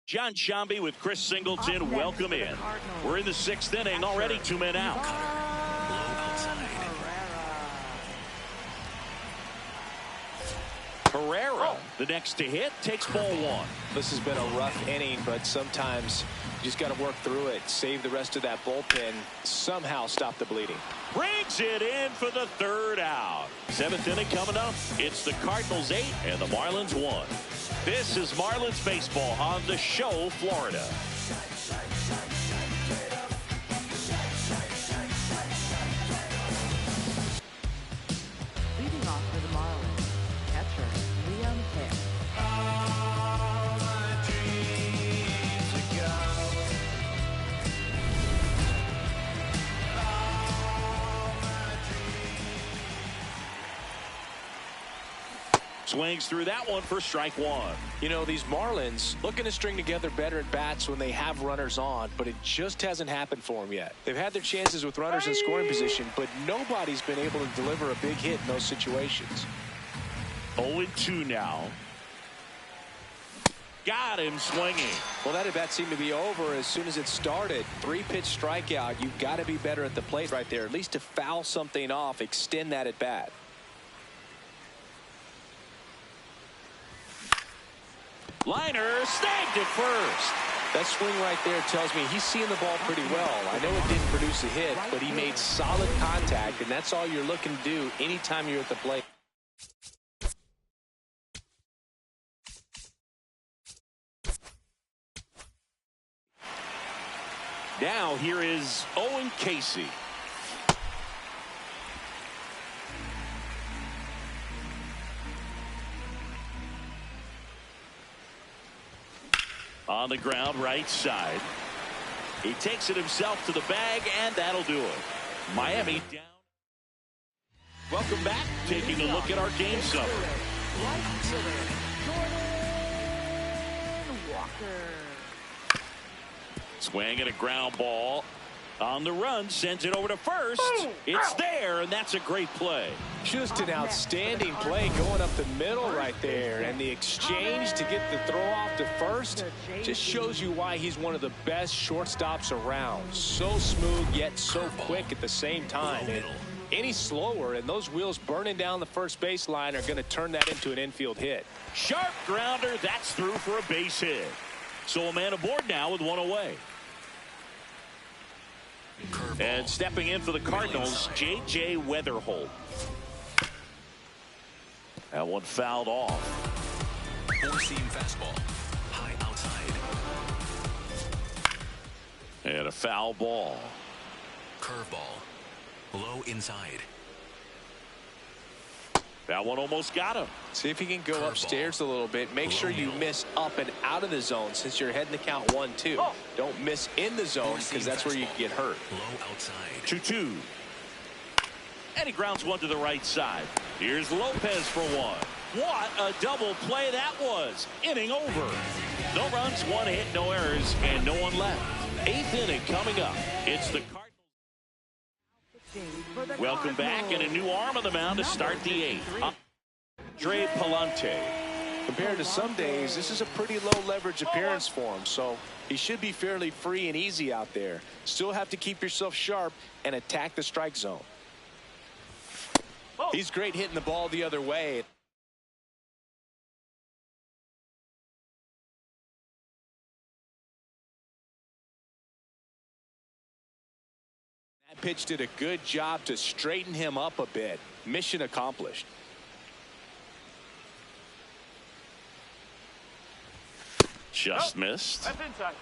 John Shambi with Chris Singleton. Welcome in. We're in the 6th inning already. 2 men out. Herrera, the next to hit, takes ball 1. This has been a rough inning, but sometimes you just got to work through it, save the rest of that bullpen, somehow stop the bleeding. Brings it in for the 3rd out. 7th inning coming up. It's the Cardinals 8 and the Marlins 1. This is Marlins baseball on the show, Florida. Leading off for the Marlins, catcher Liam Hicks. Swings through that one for strike 1. You know, these Marlins looking to string together better at bats when they have runners on, but it just hasn't happened for them yet. They've had their chances with runners in scoring position, but nobody's been able to deliver a big hit in those situations. 0-2 now. Got him swinging. Well, that at bat seemed to be over as soon as it started. 3-pitch strikeout. You've got to be better at the plate right there, at least to foul something off, extend that at bat. Liner snagged at first. That swing right there tells me he's seeing the ball pretty well. I know it didn't produce a hit, but he made solid contact, and that's all you're looking to do anytime you're at the plate. Now here is Owen Casey. On the ground, right side. He takes it himself to the bag, and that'll do it. Miami down. Welcome back. Taking a look at our game summary. Swing and a ground ball. On the run, sends it over to first. It's there, and that's a great play. Just an outstanding play going up the middle right there. And the exchange to get the throw off to first just shows you why he's one of the best shortstops around. So smooth, yet so quick at the same time. And any slower, and those wheels burning down the first baseline are going to turn that into an infield hit. Sharp grounder. That's through for a base hit. So a man aboard now with 1 away. And stepping in for the Cardinals, J.J. Weatherholt. That one fouled off. Four-seam fastball, high outside. And a foul ball. Curveball, low inside. That one almost got him. See if you can go upstairs a little bit. Make sure you miss up and out of the zone since you're heading to count 1-2. Don't miss in the zone because that's where you can get hurt. Low outside. 2-2. And he grounds one to the right side. Here's Lopez for 1. What a double play that was. Inning over. No runs, 1 hit, no errors, and no one left. 8th inning coming up. It's the Cardinals. Welcome back, and a new arm on the mound to start the 8th. Dre Palante. Compared to some days, this is a pretty low leverage appearance for him, so he should be fairly free and easy out there. Still have to keep yourself sharp and attack the strike zone. He's great hitting the ball the other way. That pitch did a good job to straighten him up a bit. Mission accomplished. Just missed. That's inside.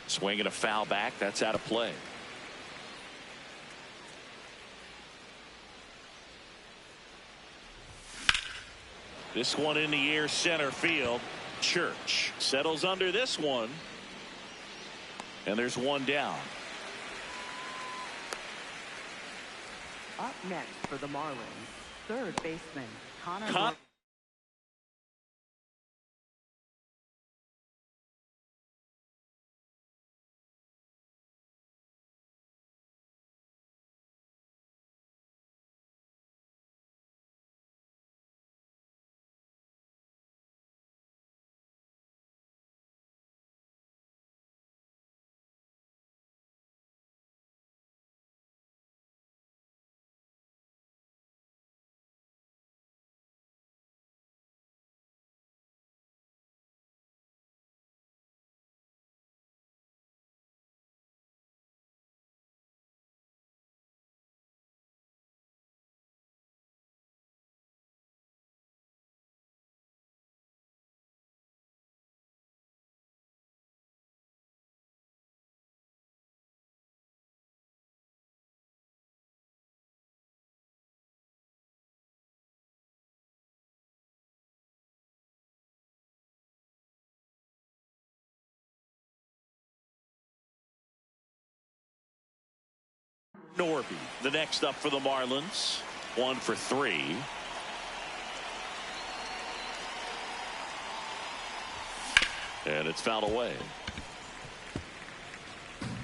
Swinging a foul back. That's out of play. This one in the air, center field. Church settles under this one. And there's one down. Up next for the Marlins, third baseman Connor. Norby, the next up for the Marlins. 1 for 3. And it's fouled away.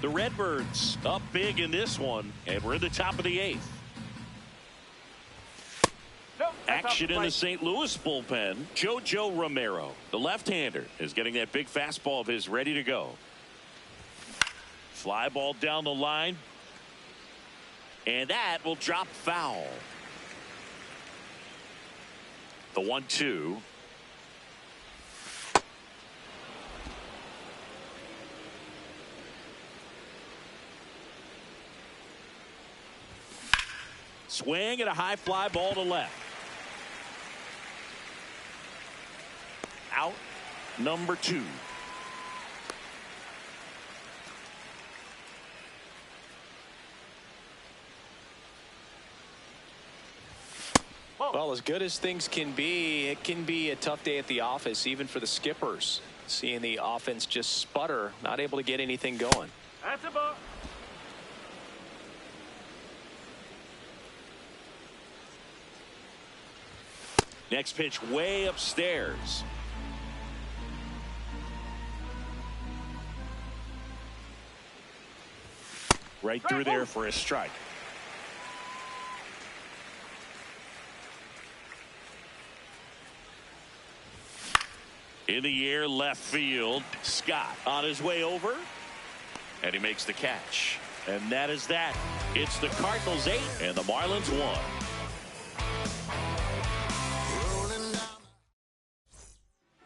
The Redbirds up big in this one, and we're in the top of the 8th. Action in the St. Louis bullpen. JoJo Romero, the left-hander, is getting that big fastball of his ready to go. Fly ball down the line. And that will drop foul. The 1-2. Swing and a high fly ball to left. Out number 2. Well, as good as things can be, it can be a tough day at the office, even for the skippers. Seeing the offense just sputter, not able to get anything going. That's a ball. Next pitch way upstairs. Right through there for a strike. In the air, left field. Scott on his way over. And he makes the catch. And that is that. It's the Cardinals 8 and the Marlins 1.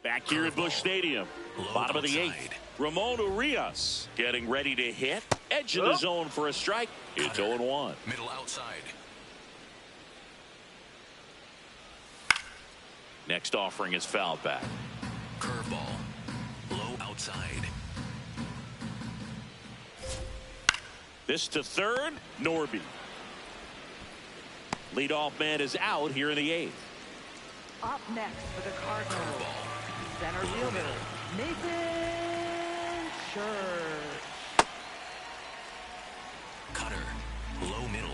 Back here at Busch Stadium. Bottom of the 8th. Ramon Urias getting ready to hit. Edge of the zone for a strike. It's 0-1. Middle outside. Next offering is fouled back. Curveball. Low outside. This to third. Norby. Leadoff man is out here in the 8th. Up next for the Cardinals, Curveball. center fielder, Nathan Church. Cutter. Low middle.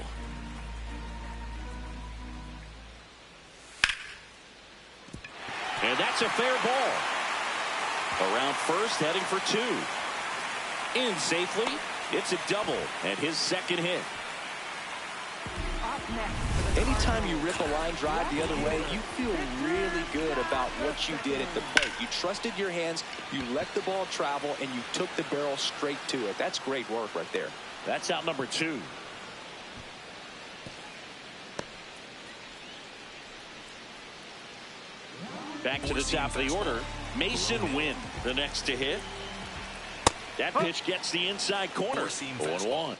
And that's a fair ball. Around first, heading for 2. In safely. It's a double and his second hit. Up next for the Anytime you rip a line drive the other way, you feel really good about what you did at the plate. You trusted your hands, you let the ball travel, and you took the barrel straight to it. That's great work right there. That's out number 2. Back to the top of the order. Mason Wynn, the next to hit. That pitch gets the inside corner. 0-1.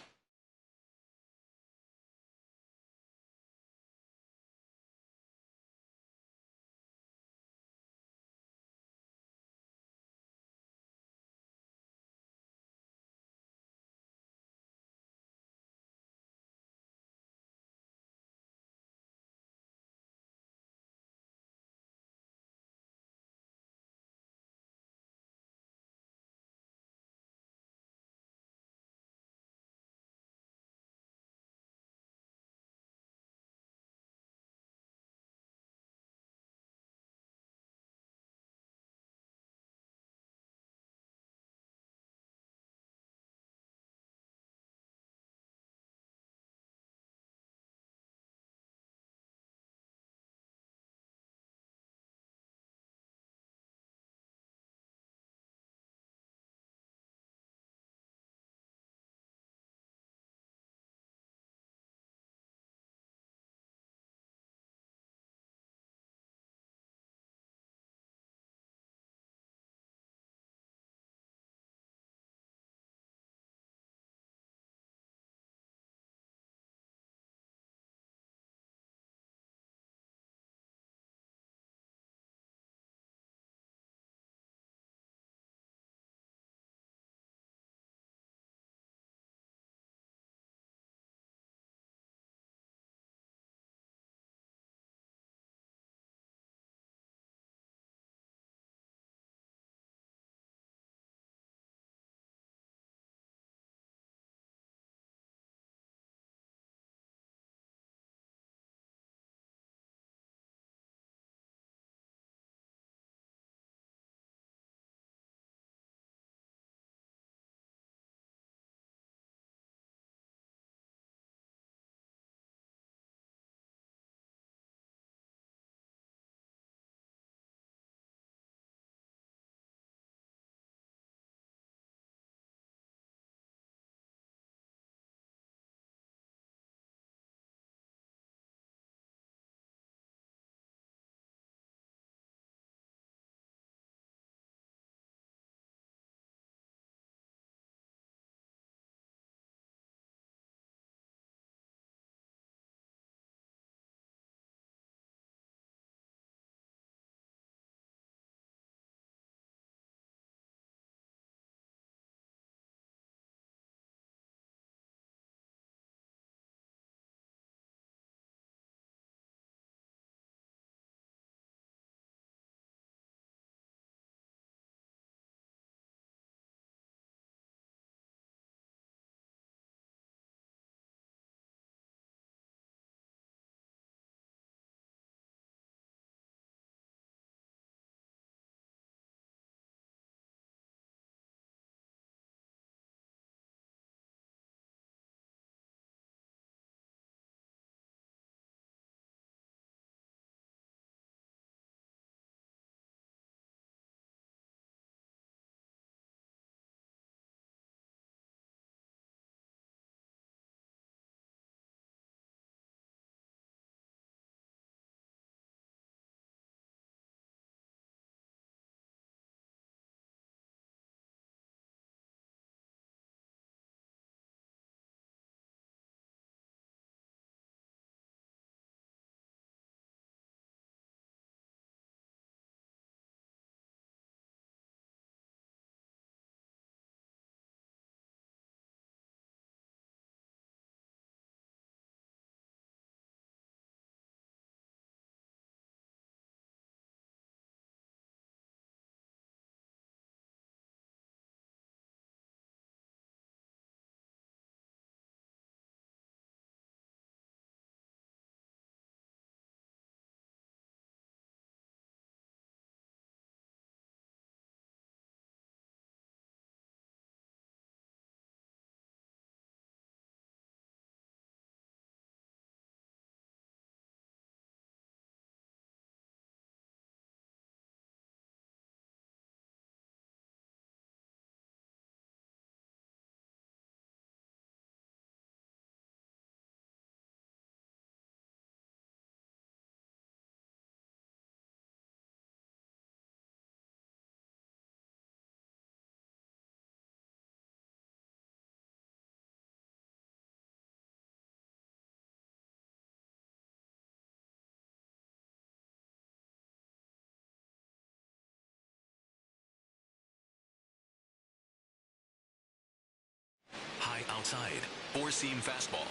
High outside. Four-seam fastball.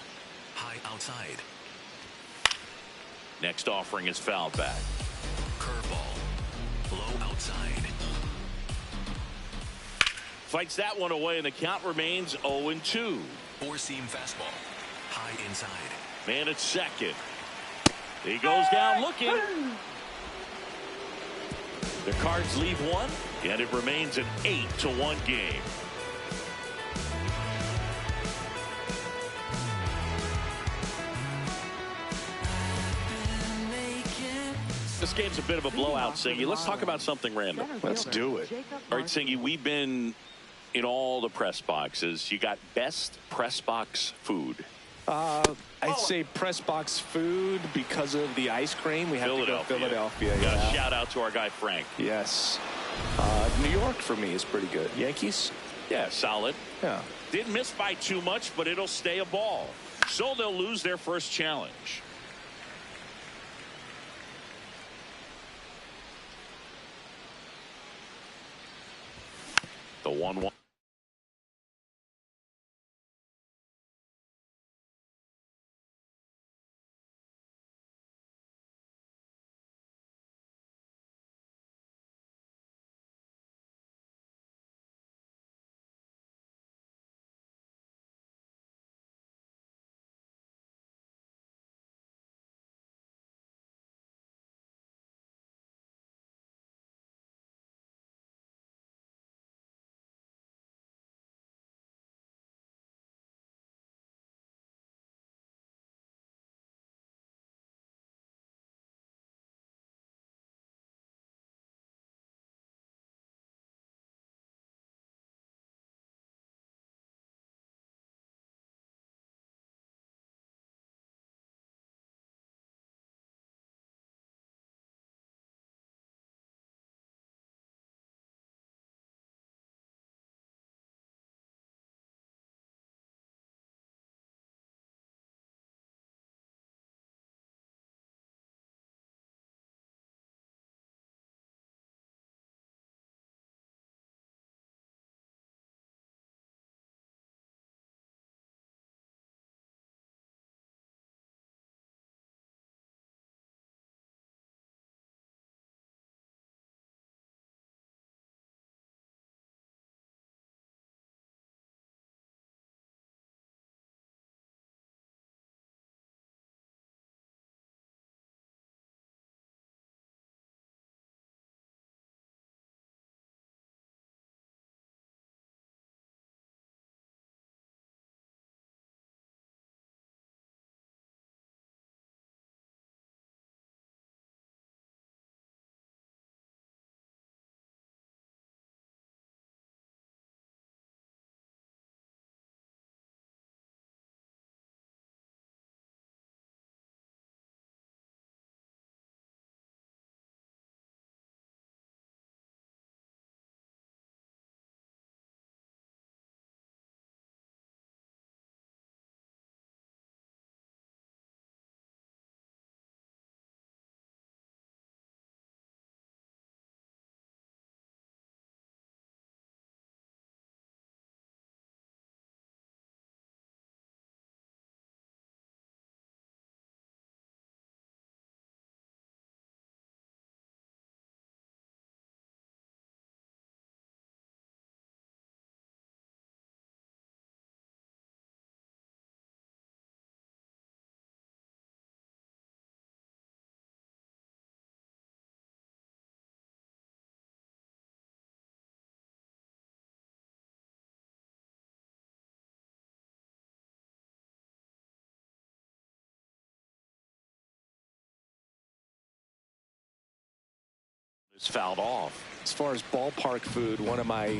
High outside. Next offering is fouled back. Curveball. Low outside. Fights that one away, and the count remains 0-2. Four-seam fastball. High inside. Man at second. He goes down looking. The Cards leave one, and it remains an 8-1 game. This game's a bit of a blowout, Singy. Let's talk about something random. Let's do it. All right, Singy, we've been in all the press boxes. You got best press box food. I'd say press box food because of the ice cream. We have to go Philadelphia. Yeah. Shout out to our guy Frank. Yes. New York for me is pretty good. Yankees? Yeah, solid. Yeah. Didn't miss by too much, but it'll stay a ball. So they'll lose their first challenge. The 1-1. It's fouled off. As far as ballpark food, one of my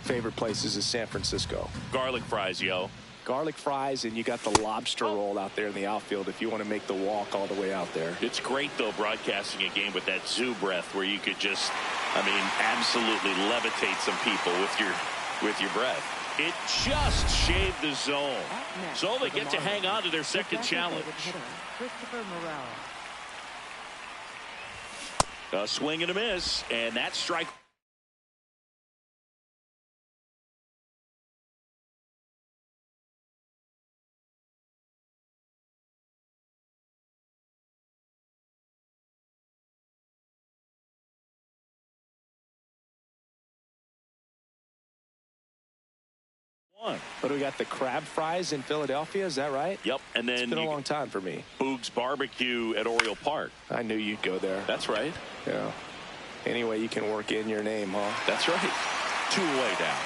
favorite places is San Francisco. Garlic fries, yo. Garlic fries, and you got the lobster roll out there in the outfield if you want to make the walk all the way out there. It's great, though, broadcasting a game with that zoo breath where you could just, I mean, absolutely levitate some people with your breath. It just shaved the zone. So they get to hang on to their second challenge. A swing and a miss, and that strike. But we got the crab fries in Philadelphia, is that right? Yep, and then it's been a long time for me. Boog's Barbecue at Oriole Park. I knew you'd go there. That's right. Yeah. Anyway, you can work in your name, huh? That's right. 2 away down.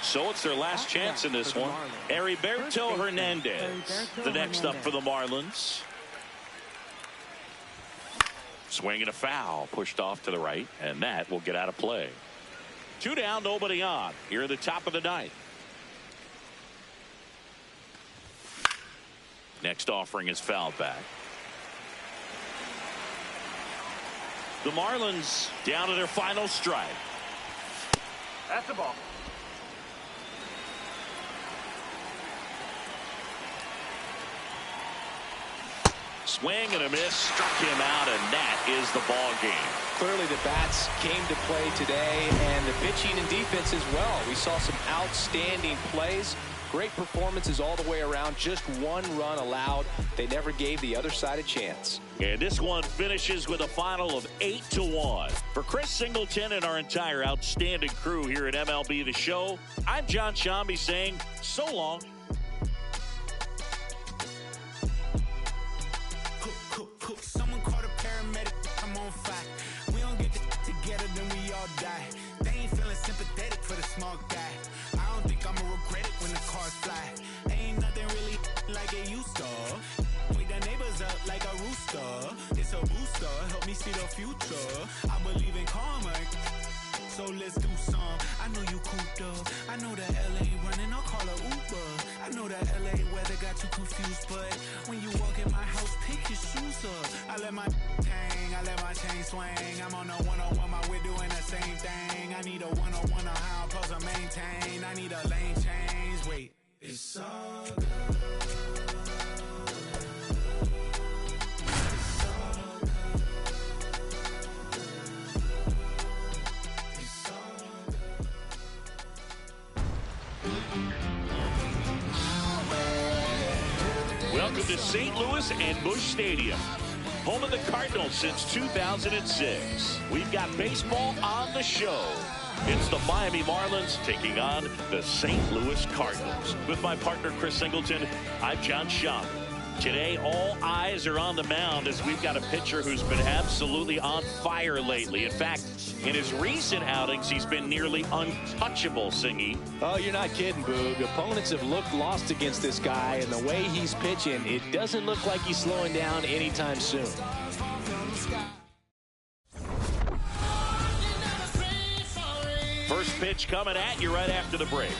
So it's their last chance in this one. Heriberto Hernandez, the next up for the Marlins. Swing and a foul, pushed off to the right, and that will get out of play. 2 down, nobody on. Here at the top of the 9th. Next offering is fouled back. The Marlins down to their final strike. That's the ball. Swing and a miss, struck him out, and that is the ball game. Clearly the bats came to play today, and the pitching and defense as well. We saw some outstanding plays, great performances all the way around. Just 1 run allowed. They never gave the other side a chance. And this one finishes with a final of 8-1. For Chris Singleton and our entire outstanding crew here at MLB The Show, I'm John Shambi saying so long. Someone call a paramedic, I'm on fire. We don't get together, then we all die. They ain't feeling sympathetic for the small guy. I don't think I'ma regret it when the cars fly. Ain't nothing really like it used to. Wake the neighbors up like a rooster. It's a booster, help me see the future. I believe in karma, so let's do some. I know you cooped up. I know that LA running, I'll call a Uber. I know that LA weather got you confused, but when you walk in my house, pick your shoes up. I let my hang, I let my chain swing. I'm on a 101, my we're doing the same thing. I need a 101 on how I'm supposed to maintain. I need a lane change. Wait, it's all good. Welcome to St. Louis and Busch Stadium, home of the Cardinals since 2006. We've got baseball on the show. It's the Miami Marlins taking on the St. Louis Cardinals. With my partner, Chris Singleton, I'm John Shambi. Today, all eyes are on the mound as we've got a pitcher who's been absolutely on fire lately. In fact, in his recent outings, he's been nearly untouchable, Singy. Oh, you're not kidding, Boog. Opponents have looked lost against this guy, and the way he's pitching, it doesn't look like he's slowing down anytime soon. First pitch coming at you right after the break.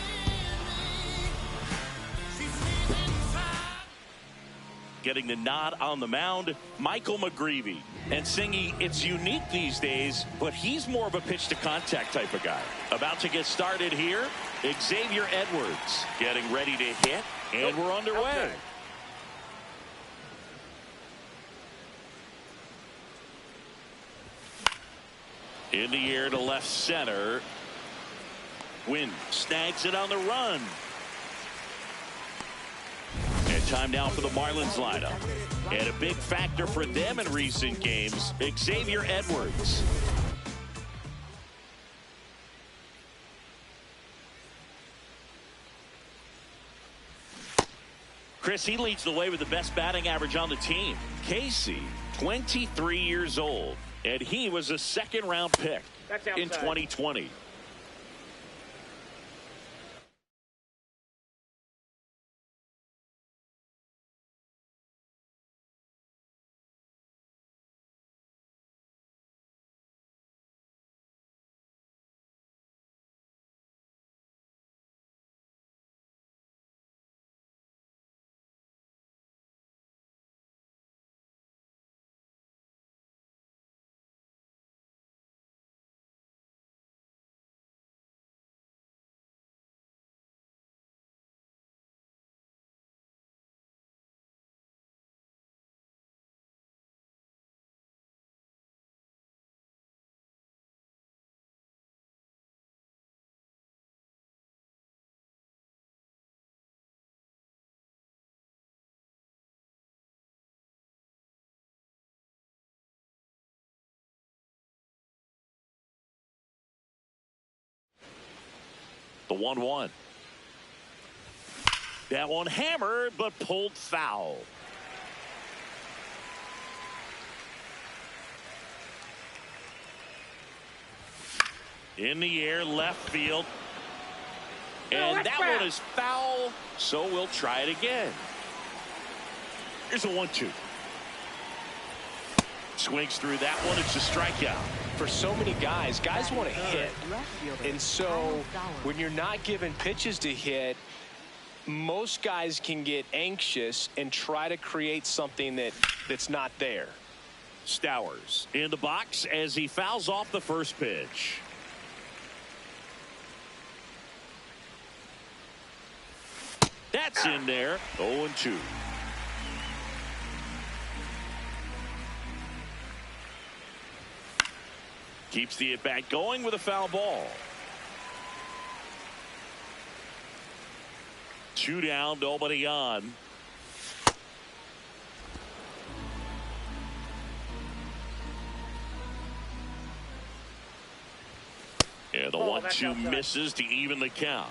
Getting the nod on the mound, Michael McGreevy. And Singy, it's unique these days, but he's more of a pitch-to-contact type of guy. About to get started here, Xavier Edwards getting ready to hit, and we're underway. In the air to left center. Wynn snags it on the run. And time now for the Marlins lineup. And a big factor for them in recent games, Xavier Edwards. Chris, he leads the way with the best batting average on the team. Casey, 23 years old, and he was a 2nd-round pick in 2020. The 1-1. That one hammered, but pulled foul. In the air, left field. And that one is foul, so we'll try it again. Here's a 1-2. Swings through that one. It's a strikeout. For so many guys want to hit. And so when you're not given pitches to hit, most guys can get anxious and try to create something that's not there. Stowers in the box as he fouls off the first pitch. That's in there. 0-2. Keeps the at-bat going with a foul ball. 2 down, nobody on. Yeah, the 1-2 misses to even the count.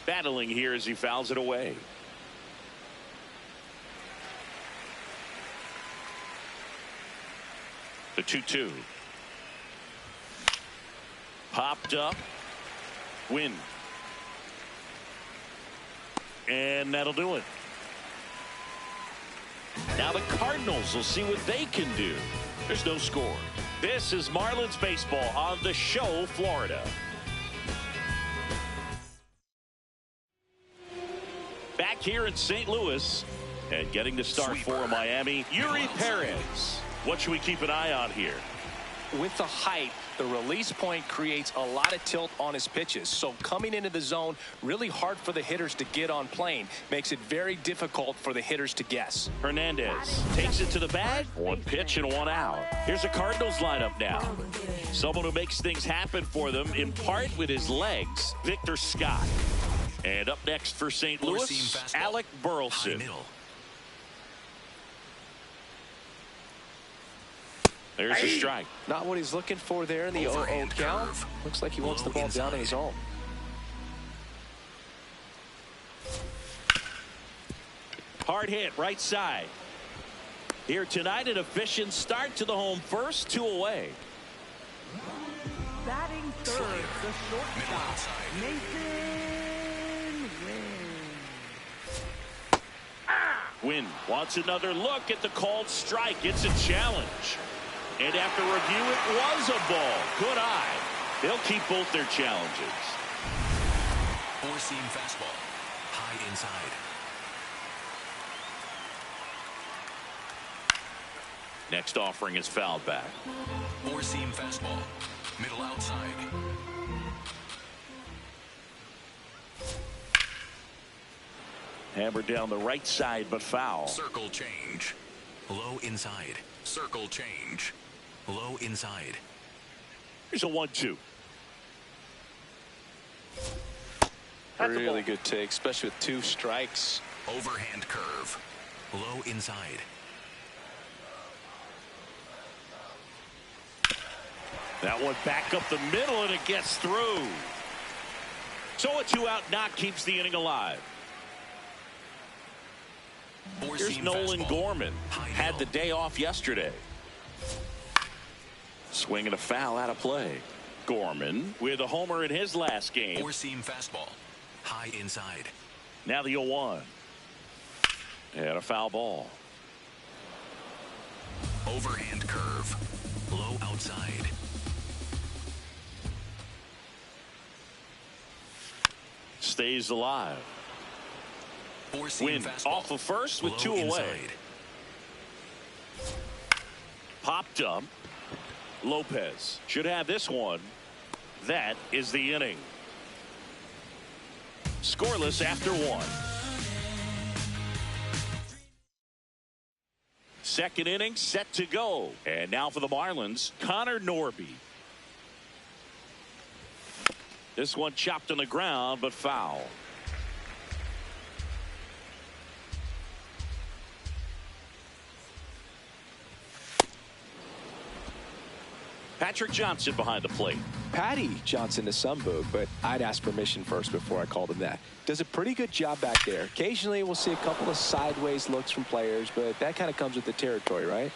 Battling here as he fouls it away. The 2-2. Popped up. Win. And that'll do it. Now the Cardinals will see what they can do. There's no score. This is Marlins baseball on the show, Florida. Back here in St. Louis and getting the start for Miami, Yuri Perez. What should we keep an eye on here? With the height, the release point creates a lot of tilt on his pitches. So coming into the zone, really hard for the hitters to get on plane. Makes it very difficult for the hitters to guess. Hernandez takes it to the bag. 1 pitch and 1 out. Here's a Cardinals lineup now. Someone who makes things happen for them, in part with his legs, Victor Scott. And up next for St. Louis, Alec Burleson. There's a strike. Not what he's looking for there in the 0-0 count. Looks like he wants the ball down in his own. Hard hit right side. Here tonight, an efficient start to the home first, 2 away. Batting third, the shortstop, Nathan Wynn wants another look at the called strike. It's a challenge. And after review, it was a ball. Good eye. They'll keep both their challenges. 4-seam fastball. High inside. Next offering is fouled back. 4-seam fastball. Middle outside. Hammered down the right side, but foul. Circle change. Low inside. Circle change. Low inside. Here's a 1-2. Really good take, especially with 2 strikes. Overhand curve. Low inside. That one back up the middle, and it gets through. So a 2-out knock keeps the inning alive. Here's Nolan Gorman. Had the day off yesterday. Swinging a foul out of play. Gorman with a homer in his last game. 4-seam fastball. High inside. Now the 0-1. And a foul ball. Overhand curve. Low outside. Stays alive. 4-seam Win fastball. off of first with Low 2 away. inside. Popped up. Lopez should have this one. That is the inning. Scoreless after 1. Second inning set to go. And now for the Marlins, Connor Norby. This one chopped on the ground, but foul. Patrick Johnson behind the plate. Patty Johnson to some book, but I'd ask permission first before I called him that. Does a pretty good job back there. Occasionally we'll see a couple of sideways looks from players, but that kind of comes with the territory, right?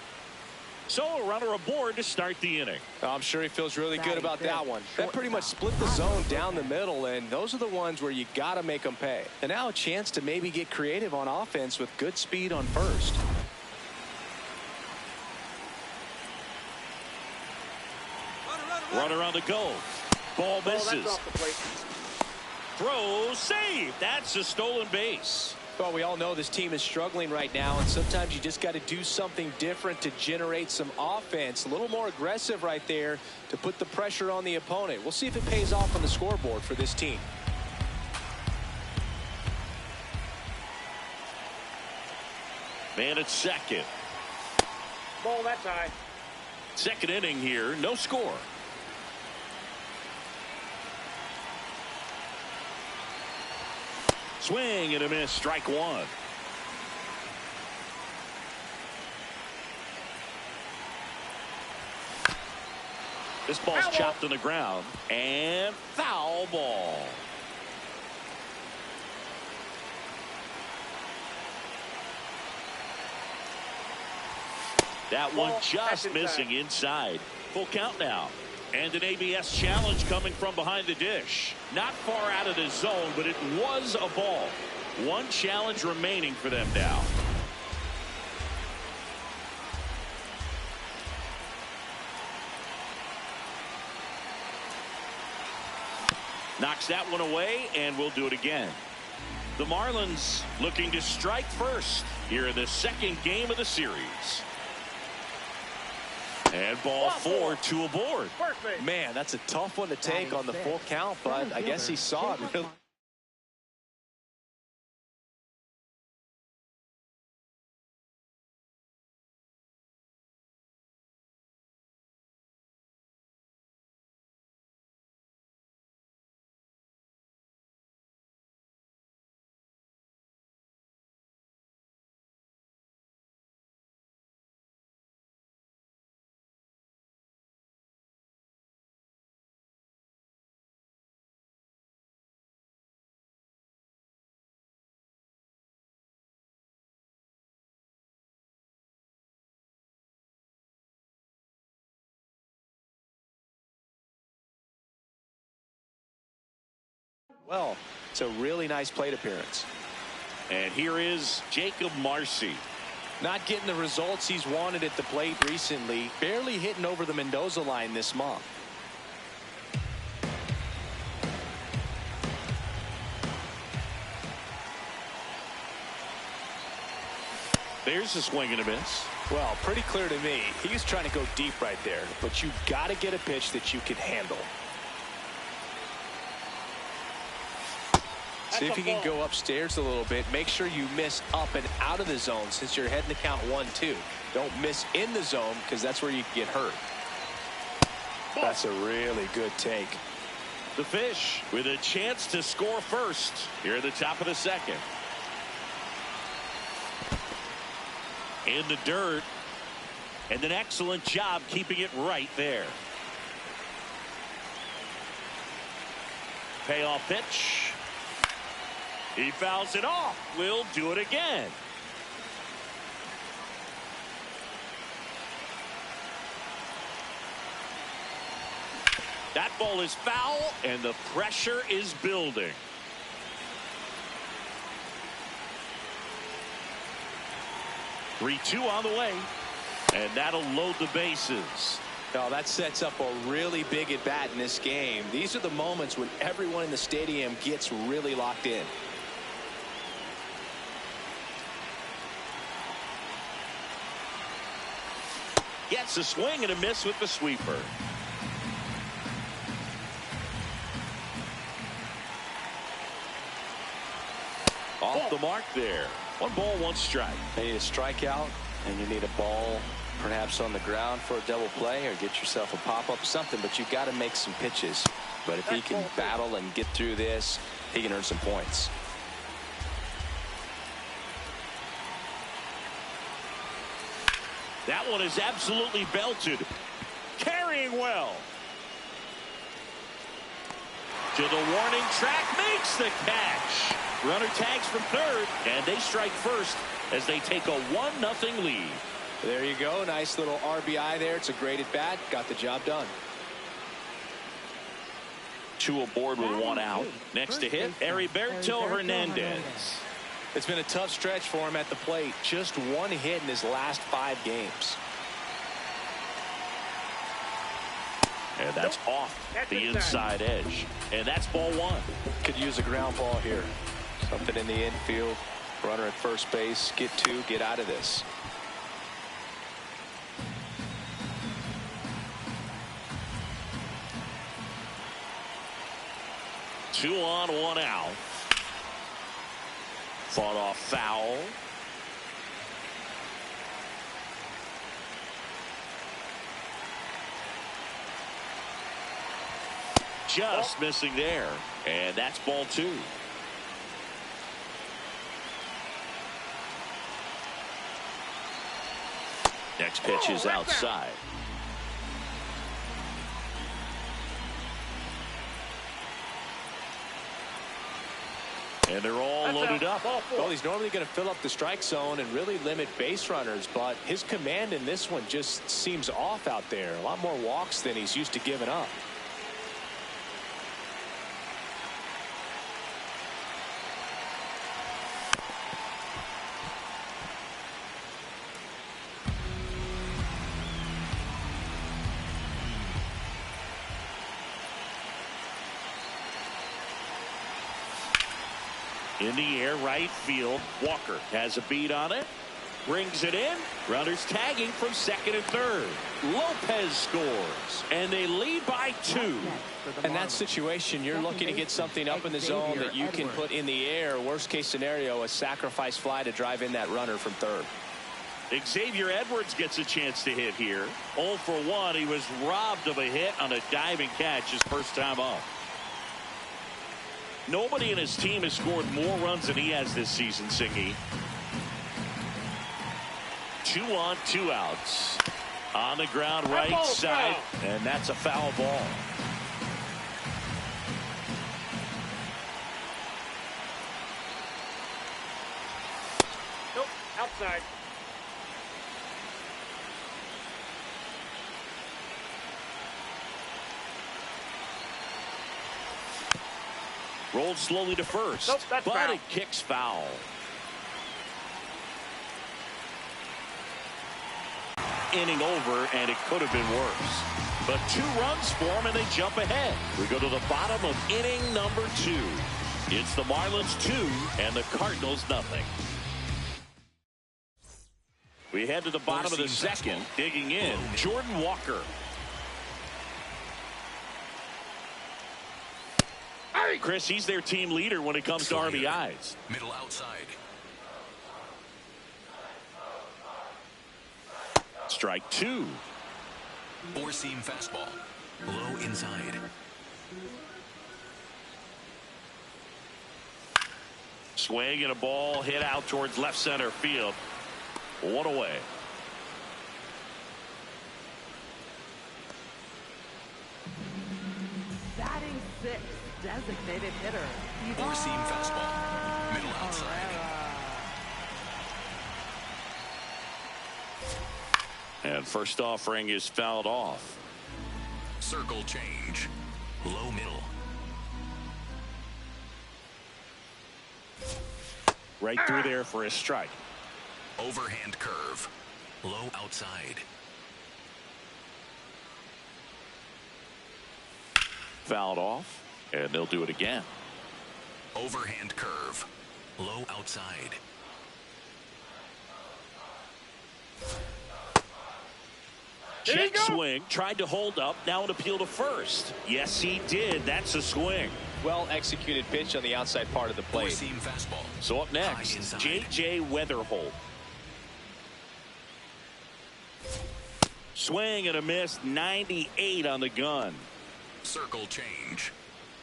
So a runner aboard to start the inning. I'm sure he feels really good about that one. That pretty much split the zone down the middle, and those are the ones where you got to make them pay. And now a chance to maybe get creative on offense with good speed on first. Runner on the go. Ball misses. Throw, save. That's a stolen base. Well, we all know this team is struggling right now, and sometimes you just got to do something different to generate some offense. A little more aggressive right there to put the pressure on the opponent. We'll see if it pays off on the scoreboard for this team. Man at second. Ball that time. Second inning here, no score. Swing and a miss, strike one. This ball's chopped on the ground and foul ball. That one just missing inside. Full count now. And an ABS challenge coming from behind the dish. Not far out of the zone, but it was a ball. One challenge remaining for them now. Knocks that one away, and we'll do it again. The Marlins looking to strike first here in the second game of the series. And ball four, two aboard. Man, that's a tough one to take on the full count, but I guess he saw it really. Well, it's a really nice plate appearance. And here is Jacob Marcy. Not getting the results he's wanted at the plate recently. Barely hitting over the Mendoza line this month. There's a swing and a miss. Well, pretty clear to me. He's trying to go deep right there, but you've got to get a pitch that you can handle. See if you can go upstairs a little bit. Make sure you miss up and out of the zone since you're heading to count 1-2. Don't miss in the zone because that's where you can get hurt. That's a really good take. The Fish with a chance to score first here at the top of the second. In the dirt. And an excellent job keeping it right there. Payoff pitch. He fouls it off. We'll do it again. That ball is foul, and the pressure is building. Three-two on the way, and that'll load the bases. Now that sets up a really big at bat in this game. These are the moments when everyone in the stadium gets really locked in. Gets a swing and a miss with the sweeper. Off the mark there. 1 ball, 1 strike. You need a strikeout, and you need a ball perhaps on the ground for a double play, or get yourself a pop-up or something, but you've got to make some pitches. But if he can battle and get through this, he can earn some points. That one is absolutely belted. Carrying playing well. To the warning track, makes the catch. Runner tags from third, and they strike first as they take a 1-0 lead. There you go. Nice little RBI there. It's a great at bat. Got the job done. 2 aboard with 1 out. Next to hit, Heriberto Hernandez. It's been a tough stretch for him at the plate. Just 1 hit in his last 5 games. And that's off the inside edge. And that's ball 1. Could use a ground ball here. Something in the infield. Runner at first base. Get 2. Get out of this. Two on, 1 out. Fought off foul. Just missing there. And that's ball 2. Next pitch is outside. And they're all loaded up. Well, he's normally going to fill up the strike zone and really limit base runners, but his command in this one just seems off out there. A lot more walks than he's used to giving up. In the air, right field. Walker has a beat on it. Brings it in. Runners tagging from second and third. Lopez scores. And they lead by 2. In that situation, you're looking to get something up in the zone that you can put in the air. Worst case scenario, a sacrifice fly to drive in that runner from third. Xavier Edwards gets a chance to hit here. 0 for 1. He was robbed of a hit on a diving catch his first time up. Nobody in his team has scored more runs than he has this season, Singy. 2 on, 2 outs. On the ground, right side, and that's a foul ball. Nope, outside. Rolled slowly to first, nope, that's but foul. it kicks foul. Inning over, and it could have been worse. But 2 runs for them, and they jump ahead. We go to the bottom of inning number 2. It's the Marlins 2 and the Cardinals nothing. We head to the bottom of the second. Digging in, Jordan Walker. Chris, he's their team leader when it comes to RBIs. Middle outside. Strike 2. 4-seam fastball. Low inside. Swing and a ball hit out towards left center field. 1 away. Batting 6, designated hitter. 4-seam fastball. Middle outside. And first offering is fouled off. Circle change. Low middle. Right through there for a strike. Overhand curve. Low outside. Fouled off, and they'll do it again. Overhand curve. Low outside. Check swing, tried to hold up, now an appeal to first. Yes, he did. That's a swing. Well executed pitch on the outside part of the plate. 4-seam fastball. So up next, High inside. J.J. Weatherholt. Swing and a miss, 98 on the gun. Circle change.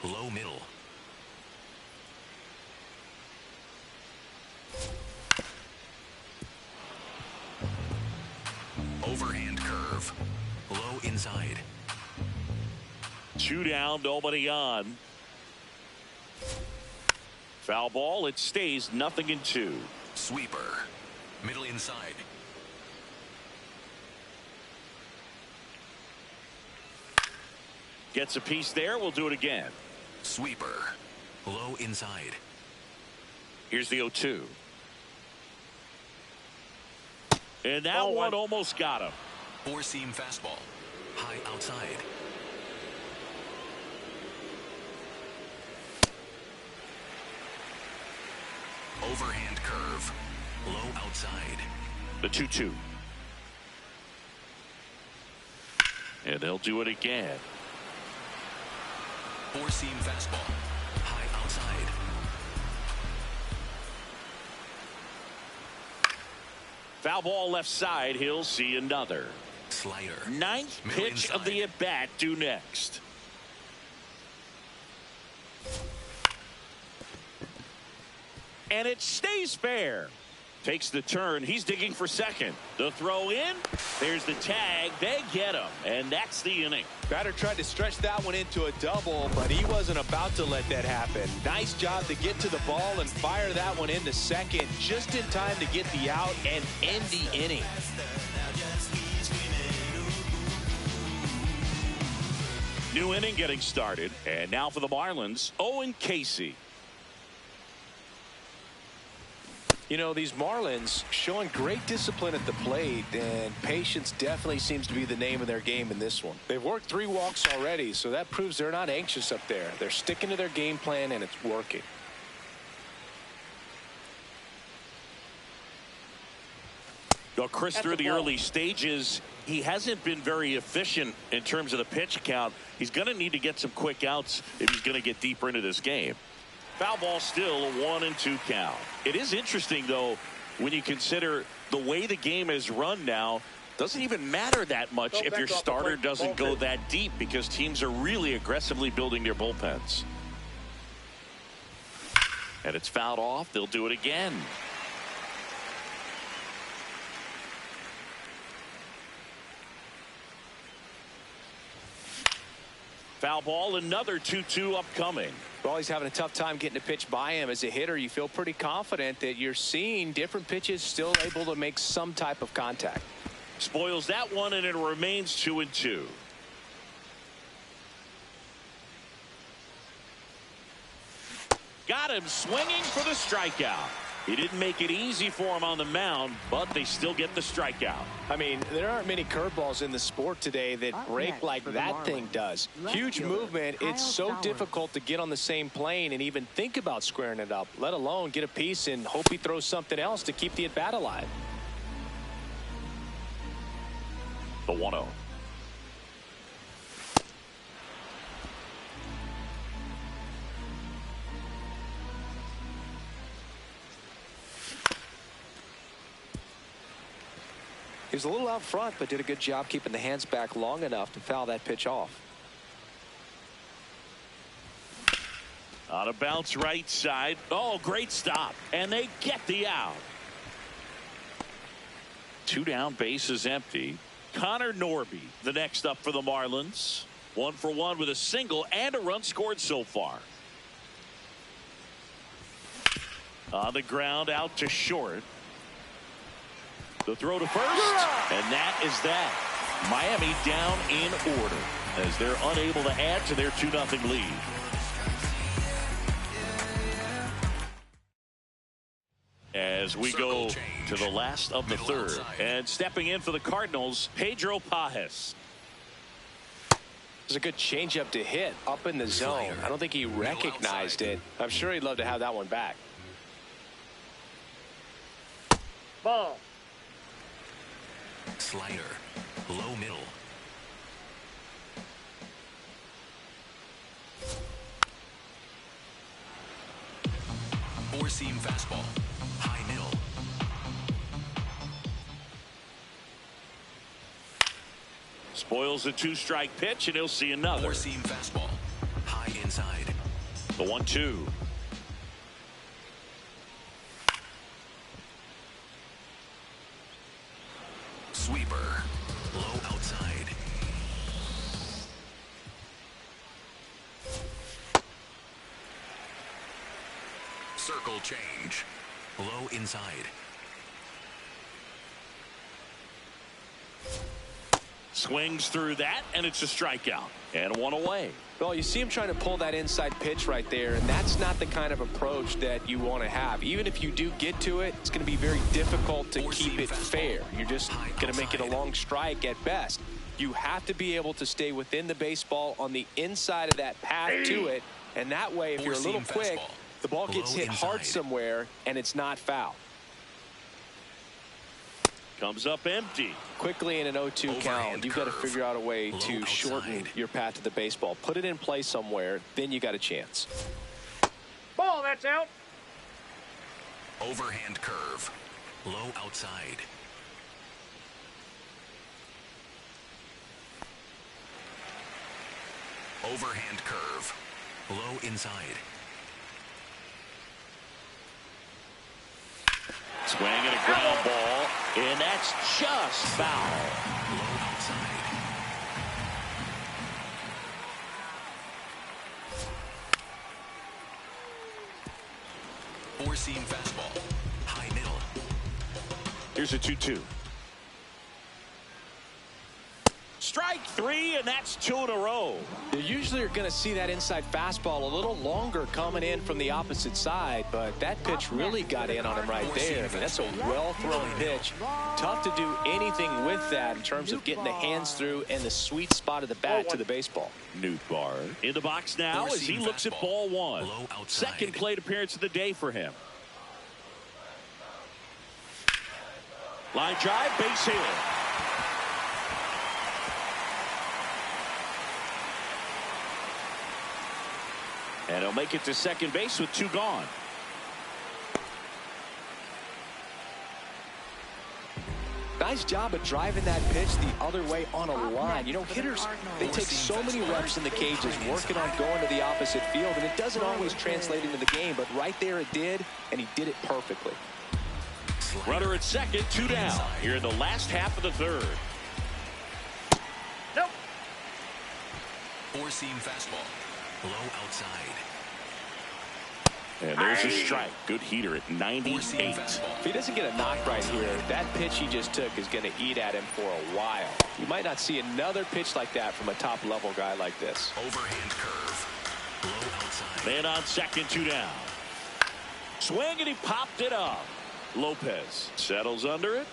Low middle. Overhand curve. Low inside. 2 down, nobody on. Foul ball. It stays 0-2. Sweeper. Middle inside. Gets a piece there. We'll do it again. Sweeper. Low inside. Here's the 0-2. And that one almost got him. Four-seam fastball. High outside. Overhand curve. Low outside. The 2-2. And they'll do it again. Four-seam fastball. High outside. Foul ball left side. He'll see another. Slider. Ninth Middle pitch inside. of the at-bat due next. And it stays fair. Takes the turn. He's digging for second. The throw in. There's the tag. They get him. And that's the inning. Batter tried to stretch that one into a double, but he wasn't about to let that happen. Nice job to get to the ball and fire that one into second just in time to get the out and end the inning. New inning getting started. And now for the Marlins, Owen Casey. You know, these Marlins showing great discipline at the plate, and patience definitely seems to be the name of their game in this one. They've worked 3 walks already, so that proves they're not anxious up there. They're sticking to their game plan, and it's working. Well, Chris, through the early stages, he hasn't been very efficient in terms of the pitch count. He's going to need to get some quick outs if he's going to get deeper into this game. Foul ball still a 1-2 count. It is interesting, though, when you consider the way the game is run now. Doesn't even matter that much if your starter doesn't go that deep, because teams are really aggressively building their bullpens. And it's fouled off. They'll do it again. Foul ball, another 2-2 upcoming. Well, he's having a tough time getting a pitch by him. As a hitter, you feel pretty confident that you're seeing different pitches still able to make some type of contact. Spoils that one, and it remains 2-2. Got him swinging for the strikeout. He didn't make it easy for him on the mound, but they still get the strikeout. I mean, there aren't many curveballs in the sport today that break like that thing does. Huge movement. It's so difficult to get on the same plane and even think about squaring it up, let alone get a piece and hope he throws something else to keep the at-bat alive. The 1-0. He was a little out front, but did a good job keeping the hands back long enough to foul that pitch off. On a bounce right side. Oh, great stop. And they get the out. 2 down, bases empty. Connor Norby, the next up for the Marlins. 1 for 1 with a single and a run scored so far. On the ground, out to short. The throw to first, and that is that. Miami down in order as they're unable to add to their 2-0 lead. As we go to the last of the third, and stepping in for the Cardinals, Pedro Pajes. There's a good changeup to hit up in the zone. I don't think he recognized it. I'm sure he'd love to have that one back. Ball. Slider. Low middle. Four-seam fastball. High middle. Spoils a 2-strike pitch, and he'll see another. Four-seam fastball. High inside. The 1-2. Sweeper. Low outside. Circle change. Low inside. Swings through that, and it's a strikeout. And one away. Well, you see him trying to pull that inside pitch right there, and that's not the kind of approach that you want to have. Even if you do get to it, it's going to be very difficult to keep it fair. You're just going to make it a long strike at best. You have to be able to stay within the baseball on the inside of that path to it, and that way, if you're a little quick, the ball gets hit hard somewhere, and it's not foul. Comes up empty. Quickly in an 0-2 count, you've got to figure out a way to shorten your path to the baseball. Put it in play somewhere, then you got a chance. Ball, that's out. Overhand curve. Low outside. Overhand curve. Low inside. Swing and a ground ball, and that's just foul. Low outside. Four-seam fastball. High middle. Here's a 2-2. Strike three, and that's two in a row. You usually are going to see that inside fastball a little longer coming in from the opposite side, but that pitch really got in on him right there. I mean, that's a well-thrown pitch. Tough to do anything with that in terms of getting the hands through and the sweet spot of the bat to the baseball. Nootbaar in the box now as he looks at ball one. Second plate appearance of the day for him. Line drive, base hit. And he'll make it to second base with two gone. Nice job of driving that pitch the other way on a line. You know, hitters, they take so many reps in the cages working on going to the opposite field, and it doesn't always translate into the game, but right there it did, and he did it perfectly. Runner at second, two down. Here in the last half of the third. Nope. Four-seam fastball. Low outside. And there's a strike. Good heater at 98. If he doesn't get a knock right here, that pitch he just took is going to eat at him for a while. You might not see another pitch like that from a top-level guy like this. Overhand curve. Low outside. Man on second, two down. Swing, and he popped it up. Lopez settles under it.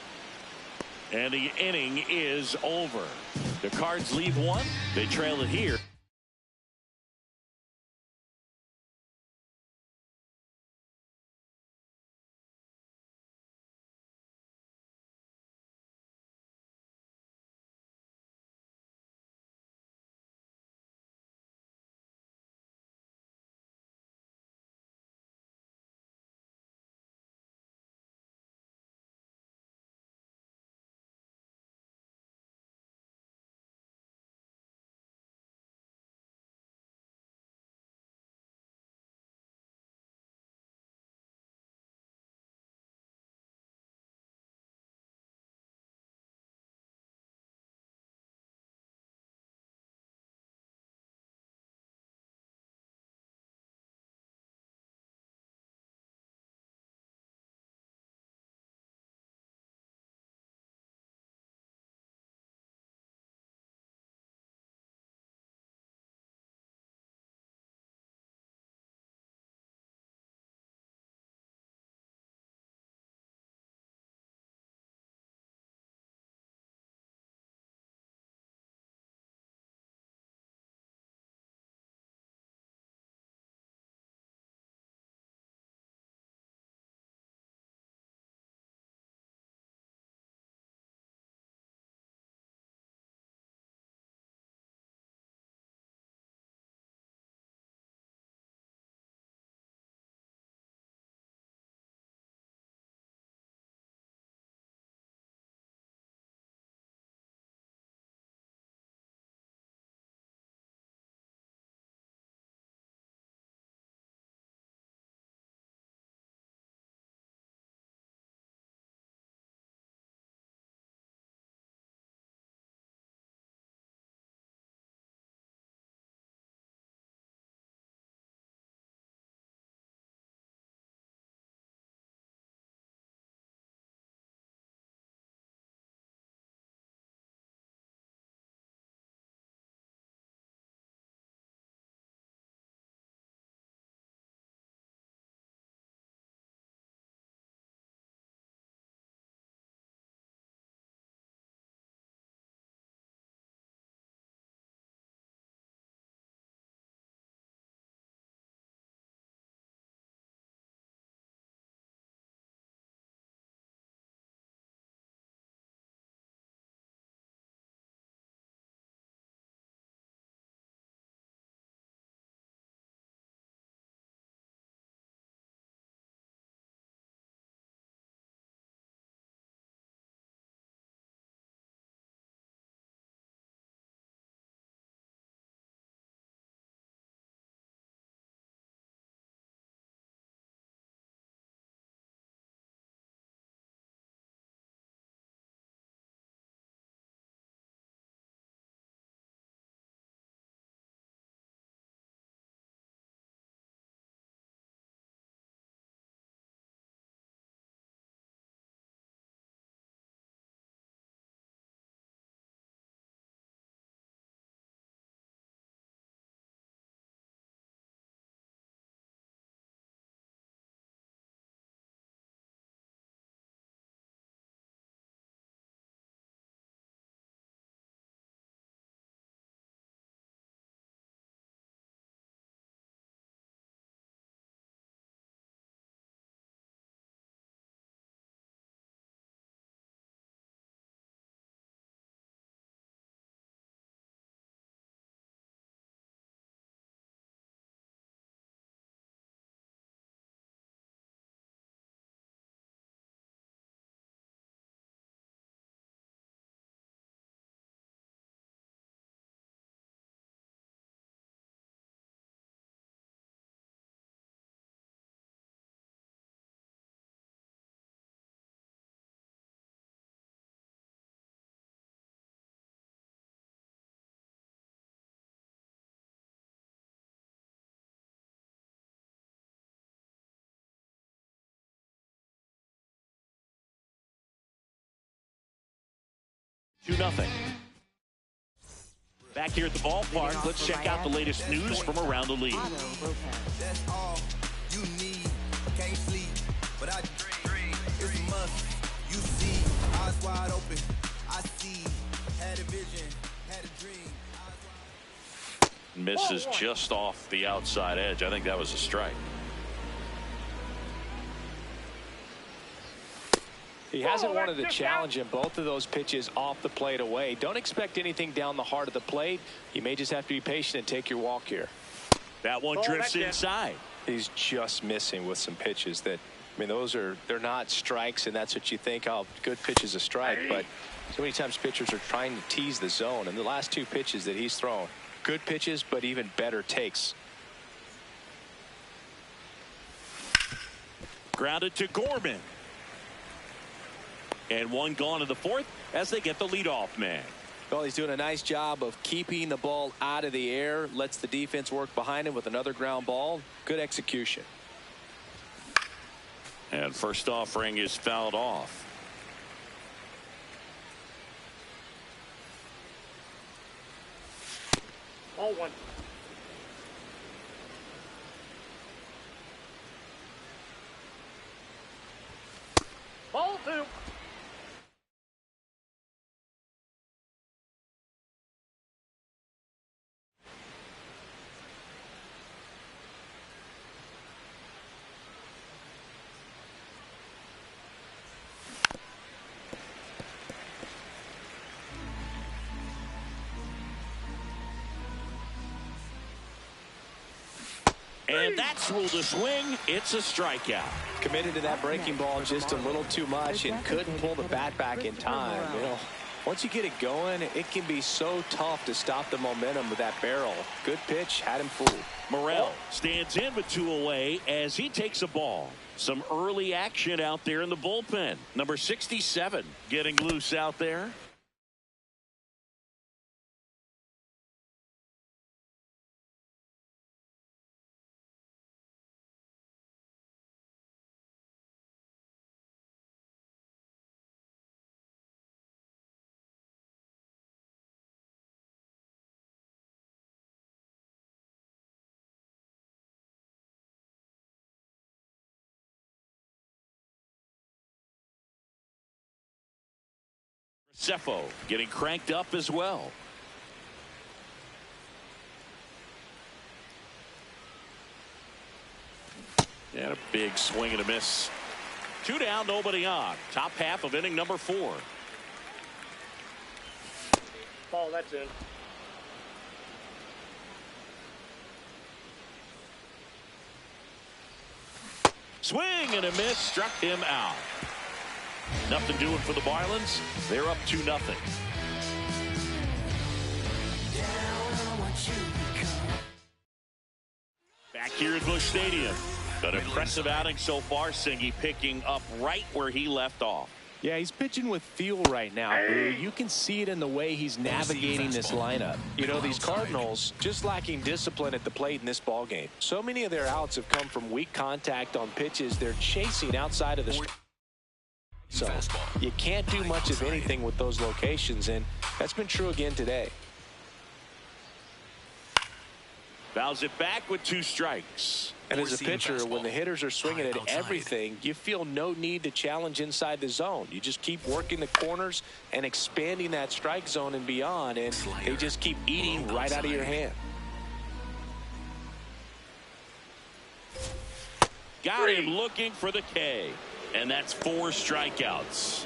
And the inning is over. The Cards leave one. They trail it here. 2-0. Back here at the ballpark, let's check out the latest news from around the league. That's all you need. Can't sleep, but I dream. It's a must. You see, eyes wide open. I see. Had a vision, had a dream. Misses just off the outside edge. I think that was a strike. He hasn't wanted to challenge him. Both of those pitches off the plate away. Don't expect anything down the heart of the plate. You may just have to be patient and take your walk here. That one drifts inside. He's just missing with some pitches that, I mean, they're not strikes, and that's what you think, oh, good pitch is a strike. But so many times pitchers are trying to tease the zone. And the last two pitches that he's thrown, good pitches, but even better takes. Grounded to Gorman. And one gone in the fourth as they get the leadoff man. Well, he's doing a nice job of keeping the ball out of the air. Lets the defense work behind him with another ground ball. Good execution. And first offering is fouled off. Ball one. Ball two. And that's ruled a swing. It's a strikeout. Committed to that breaking ball just a little too much and couldn't pull the bat back in time. You know, once you get it going, it can be so tough to stop the momentum with that barrel. Good pitch, had him fooled. Morel stands in with 2 away as he takes a ball. Some early action out there in the bullpen. Number 67 getting loose out there. Cepho getting cranked up as well. And a big swing and a miss. 2 down, nobody on. Top half of inning number 4. Ball, that's in. Swing and a miss, struck him out. Nothing doing for the Marlins. They're up 2-0. Back here at Busch Stadium. An impressive outing so far. Singy picking up right where he left off. Yeah, he's pitching with feel right now, Boo. You can see it in the way he's navigating this lineup. You know, these Cardinals just lacking discipline at the plate in this ball game. So many of their outs have come from weak contact on pitches they're chasing outside of the strike. So you can't do much of anything with those locations, and that's been true again today. Fouls it back with 2 strikes. And as a pitcher, when the hitters are swinging at everything, you feel no need to challenge inside the zone. You just keep working the corners and expanding that strike zone and beyond, and they just keep eating right out of your hand. Got him looking for the K. And that's 4 strikeouts.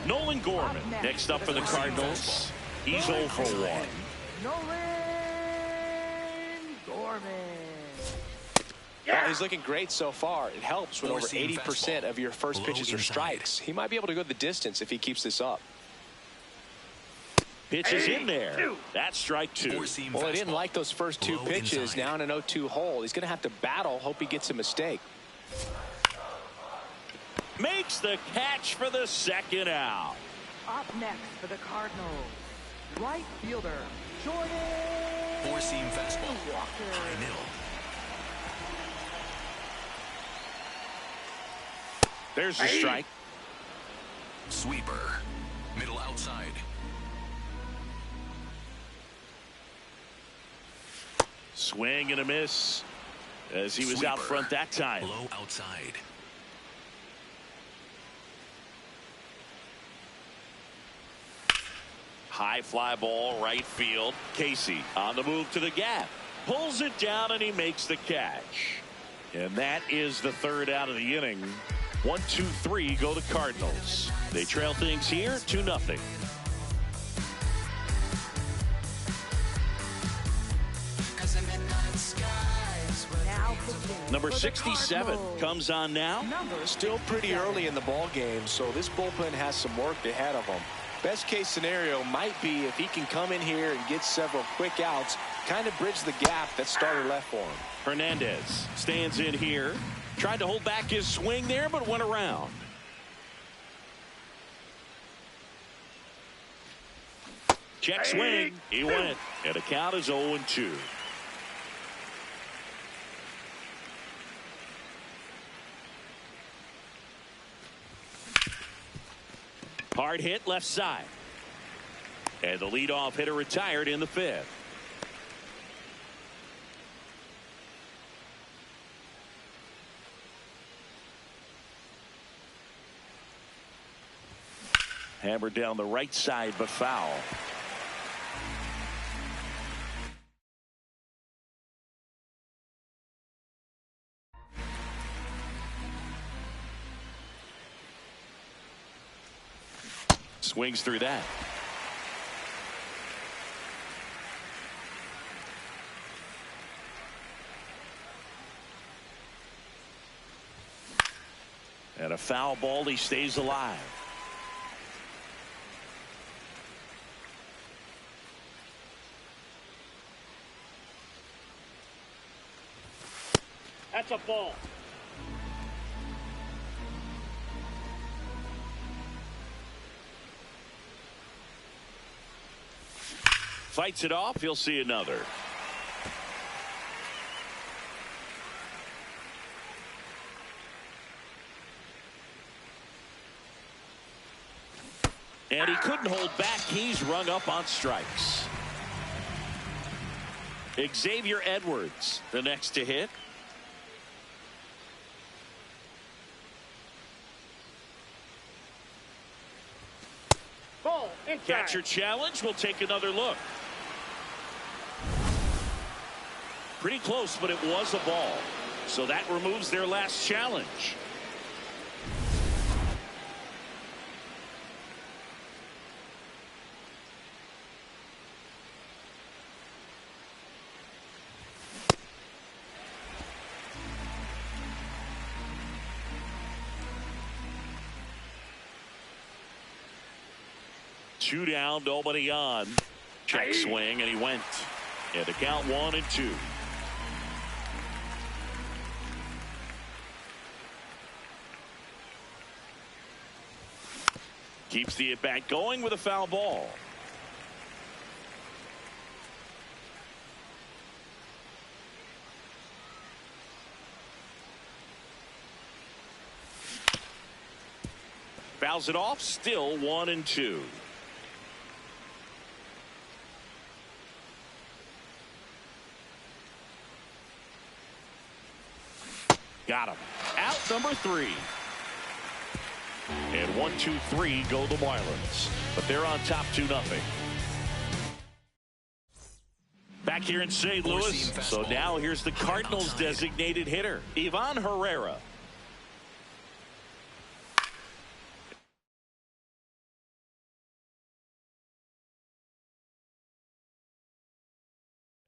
Nolan Gorman next up for the Cardinals. He's 0 for 1. Nolan Gorman. Well, he's looking great so far. It helps when over 80% of your first pitches are strikes. He might be able to go the distance if he keeps this up. Pitch is in there. That's strike 2. Well, he didn't like those first 2 pitches. Now in an 0-2 hole. He's going to have to battle. Hope he gets a mistake. Makes the catch for the second out. Up next for the Cardinals, right fielder, Jordan Four-seam fastball. Walker. High middle. There's the strike. Sweeper. Middle outside. Swing and a miss as he was Sweeper. out front that time. Low outside. High fly ball right field. Casey on the move to the gap. Pulls it down and he makes the catch. And that is the third out of the inning. 1, 2, 3 go the Cardinals. They trail things here 2-0. Now pitching Number for the 67 Cardinals. comes on now. Still pretty early in the ball game, so this bullpen has some work ahead of them. Best case scenario might be if he can come in here and get several quick outs, kind of bridge the gap that starter left for him. Hernandez stands in here. Tried to hold back his swing there, but went around. Check swing. He went. And the count is 0-2. Hard hit left side. And the leadoff hitter retired in the fifth. Hammered down the right side, but foul. Swings through that. And a foul ball. He stays alive. That's a ball. Fights it off. He'll see another. And he couldn't hold back. He's rung up on strikes. Xavier Edwards, the next to hit. Ball inside. Catcher challenge. We'll take another look. Pretty close, but it was a ball. So that removes their last challenge. Two down, nobody on. Check swing, and he went. And the count 1-2. Keeps the at-bat going with a foul ball. Fouls it off, still 1-2. Got him. Out number 3. And 1, 2, 3 go the Marlins. But they're on top 2-0. Back here in St. Louis. So now here's the Cardinals designated hitter, Ivan Herrera.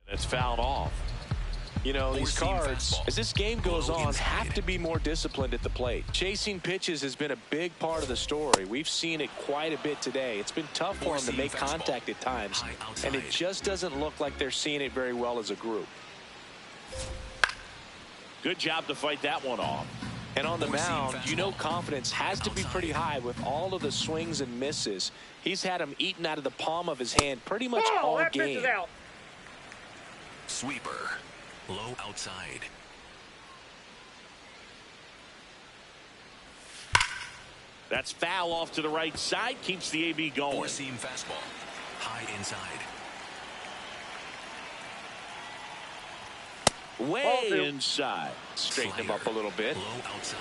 That's fouled off. You know, these Cards, as this game goes on, have to be more disciplined at the plate. Chasing pitches has been a big part of the story. We've seen it quite a bit today. It's been tough for them to make contact at times, and it just doesn't look like they're seeing it very well as a group. Good job to fight that one off. And on the mound, you know confidence has to be pretty high with all of the swings and misses. He's had them eaten out of the palm of his hand pretty much all that pitch game. is out. Sweeper. Low outside. That's foul off to the right side. Keeps the AB going. Four-seam fastball. High inside. Way inside. Straighten him up a little bit. Low outside.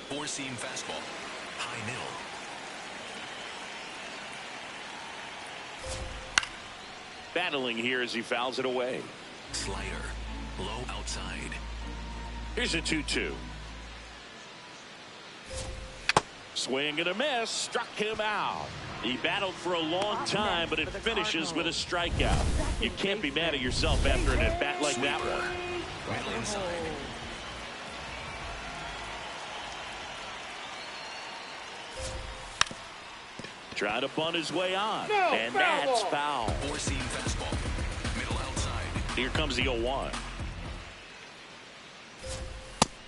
Four-seam fastball. High middle. Battling here as he fouls it away. Slider. Low outside. Here's a 2-2. Swing and a miss. Struck him out. He battled for a long time, but it finishes with a strikeout. You can't be mad at yourself after an at-bat like that one. Middle inside. Trying to bunt his way on. And that's foul. Four-seam fastball. Middle outside. Here comes the 0-1.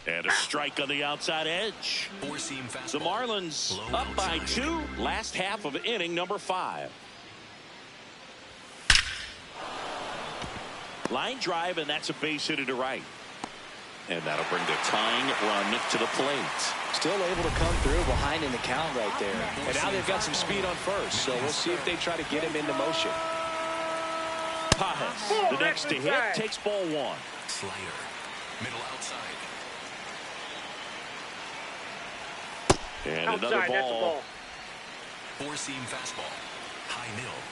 And a strike on the outside edge. Four-seam fastball. The Marlins Low up by outside. 2. Last half of inning number 5. Line drive, and that's a base hit to right. And that'll bring the tying run to the plate. Still able to come through behind in the count right there. And now they've got some speed on first, so we'll see if they try to get him into motion. Pajas, the next to hit, takes ball 1. Slider. Middle outside. And another ball. Four-seam fastball. High middle.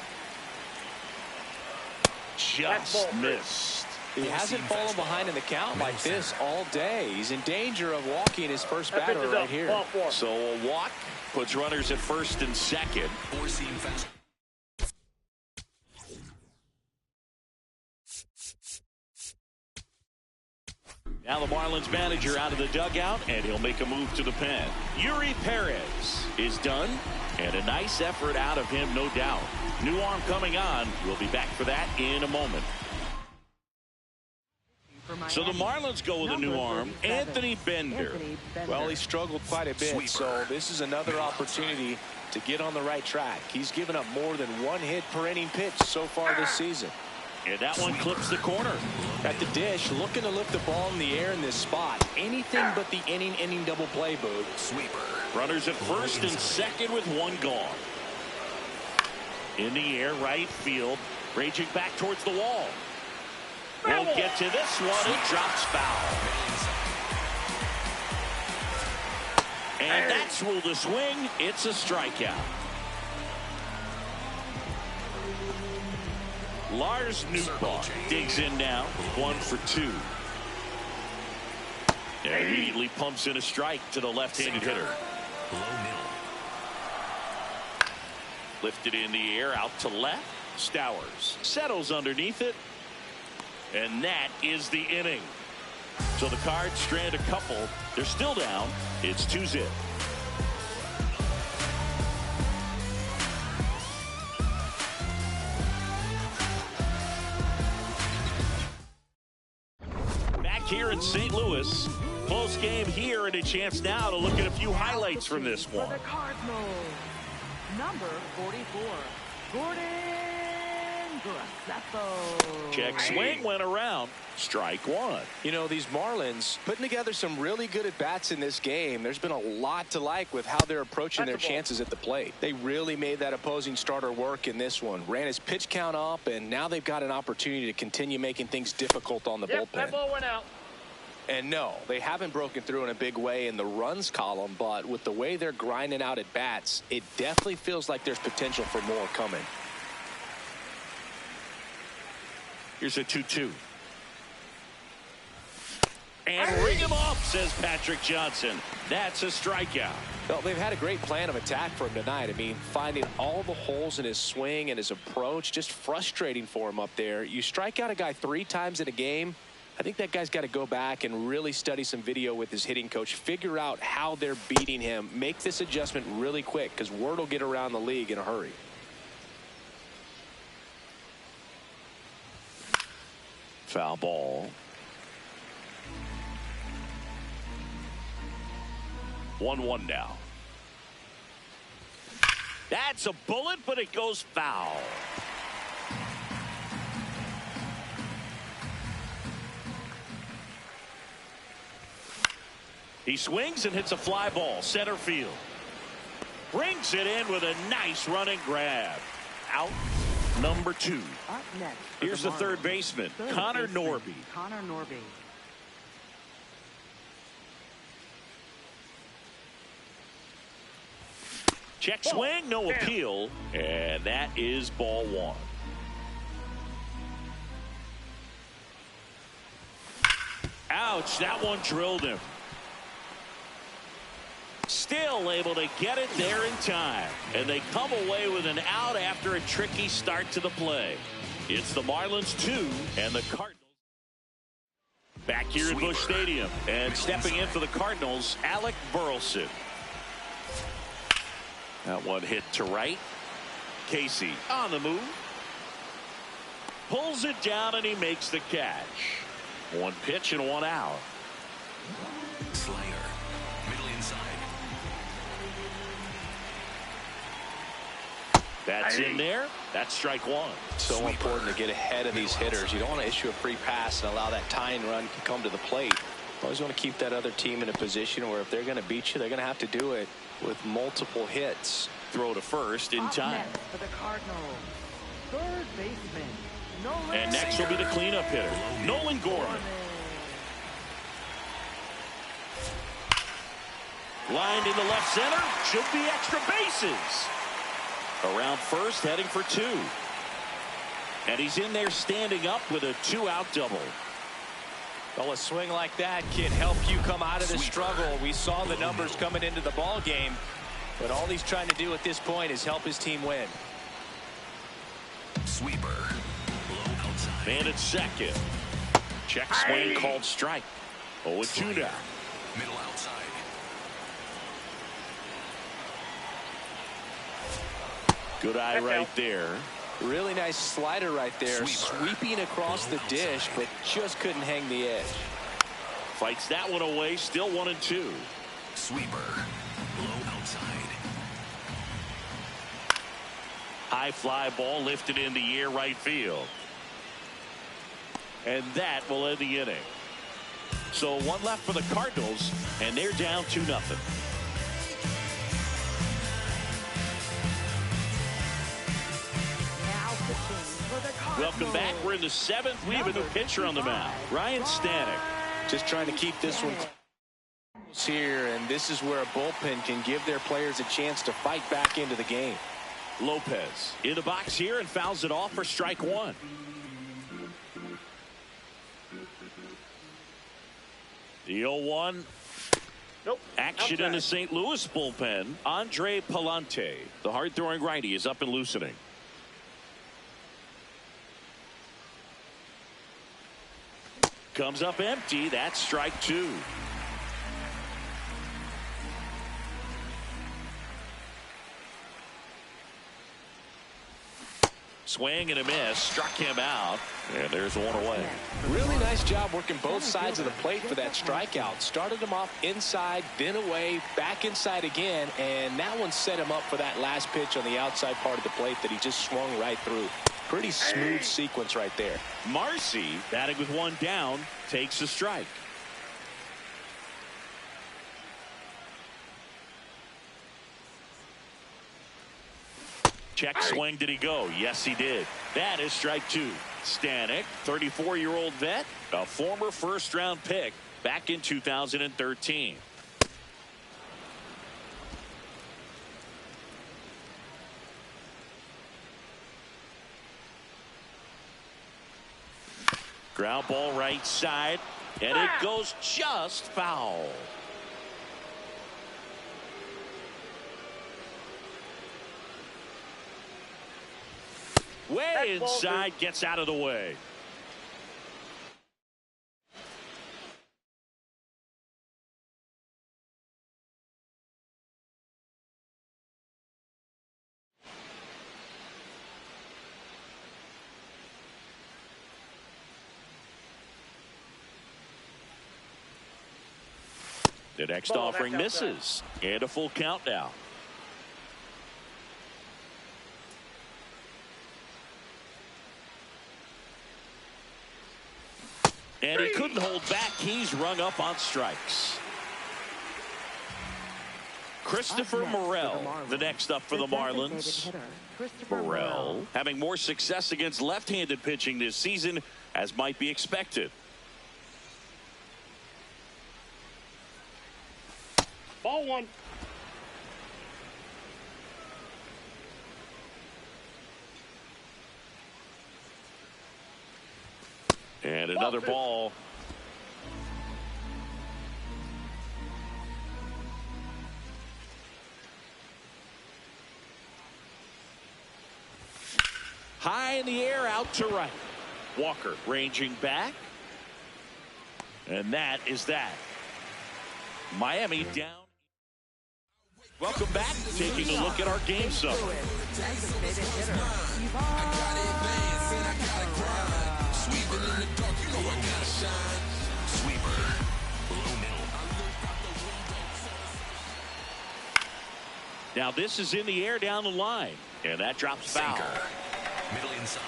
Just missed. He hasn't fallen behind in the count like this all day. He's in danger of walking his first batter right here. So a walk puts runners at first and second. Four-seam fastball. Now the Marlins manager out of the dugout, and he'll make a move to the pen. Yuri Perez is done, and a nice effort out of him, no doubt. New arm coming on. We'll be back for that in a moment. So the Marlins go with a new arm, Anthony Bender. Well, he struggled quite a bit, so this is another opportunity to get on the right track. He's given up more than 1 hit per inning pitch so far this season. And that one clips the corner. At the dish, looking to lift the ball in the air in this spot. Anything but the inning double play, Boog. Sweeper. Runners at first and second with 1 gone. In the air, right field, raging back towards the wall. Won't get to this one. It drops foul. And that's ruled a swing. It's a strikeout. Lars Nootbaar digs in now, 1 for 2. And immediately pumps in a strike to the left-handed hitter. Low middle. Lifted in the air, out to left. Stowers settles underneath it. And that is the inning. So the Cards strand a couple. They're still down. It's 2-0. Back here in St. Louis. Close game here, and a chance now to look at a few highlights from this one. For the Cardinals, number 44, Gordon Graceffo. Check swing went around. Strike one. You know, these Marlins putting together some really good at-bats in this game. There's been a lot to like with how they're approaching their chances at the plate. They really made that opposing starter work in this one. Ran his pitch count up, and now they've got an opportunity to continue making things difficult on the bullpen. That ball went out. And no, they haven't broken through in a big way in the runs column, but with the way they're grinding out at bats, it definitely feels like there's potential for more coming. Here's a 2-2. And ring him off, says Patrick Johnson. That's a strikeout. Well, they've had a great plan of attack for him tonight. I mean, finding all the holes in his swing and his approach, just frustrating for him up there. You strike out a guy 3 times in a game, I think that guy's got to go back and really study some video with his hitting coach, figure out how they're beating him, make this adjustment really quick, because word will get around the league in a hurry. Foul ball. 1-1 now. That's a bullet, but it goes foul. He swings and hits a fly ball center field. Brings it in with a nice running grab. Out number 2. Up next. Here's the third baseman, Connor Norby. Connor Norby. Check swing, no appeal, and that is ball 1. Ouch, that one drilled him. Still able to get it there in time, and they come away with an out after a tricky start to the play. It's the Marlins 2 and the Cardinals. Back here at Busch Stadium, and stepping in for the Cardinals, Alec Burleson. That one hit to right. Casey on the move. Pulls it down, and he makes the catch. 1 pitch and 1 out. Slider. Middle inside. That's in there. That's strike 1. So important to get ahead of these hitters. You don't want to issue a free pass and allow that tying run to come to the plate. You always want to keep that other team in a position where if they're going to beat you, they're going to have to do it with multiple hits. Throw to first in time. Next for the Cardinals, third baseman, Nolan. And next will be the cleanup hitter, Nolan Gorman. Lined into left center. Should be extra bases. Around first, heading for 2. And he's in there standing up with a 2-out double. Well, a swing like that can help you come out of the struggle. We saw the numbers coming into the ball game, but all he's trying to do at this point is help his team win. Sweeper. Low outside. Man at second. Check swing called strike. 0-2 now. Middle outside. Good eye right there. Really nice slider right there. Sweeping across the dish, but just couldn't hang the edge. Fights that one away. Still 1-2. Sweeper. Low outside. High fly ball lifted in the air right field. And that will end the inning. So 1 left for the Cardinals, and they're down 2-0. Welcome back. We're in the 7th. We have a new pitcher on the mound, Ryan Stanek. Just trying to keep this one here, and this is where a bullpen can give their players a chance to fight back into the game. Lopez in the box here and fouls it off for strike 1. The 0-1. Nope. Action in the St. Louis bullpen. Andre Palante, the hard-throwing righty, is up and loosening. comes up empty. That's strike two. Swing and a miss. Struck him out. And there's one away. Really nice job working both sides of the plate for that strikeout. Started him off inside, then away, back inside again, and that one set him up for that last pitch on the outside part of the plate that he just swung right through. Pretty smooth sequence right there. Marcy, batting with one down, takes a strike. Check swing. Did he go? Yes, he did. That is strike two. Stanek, 34-year-old vet, a former first-round pick back in 2013. Ground ball right side, and it goes just foul. Way inside, gets out of the way. The next offering misses, and a full count now. And he couldn't hold back. He's rung up on strikes. Christopher Morel, the next up for the Marlins. Morel having more success against left-handed pitching this season, as might be expected. Ball one. And another ball. High in the air, out to right. Walker ranging back. And that is that. Miami down. Welcome back. Taking a look at our game summary. Now this is in the air down the line, and that drops foul. Middle inside.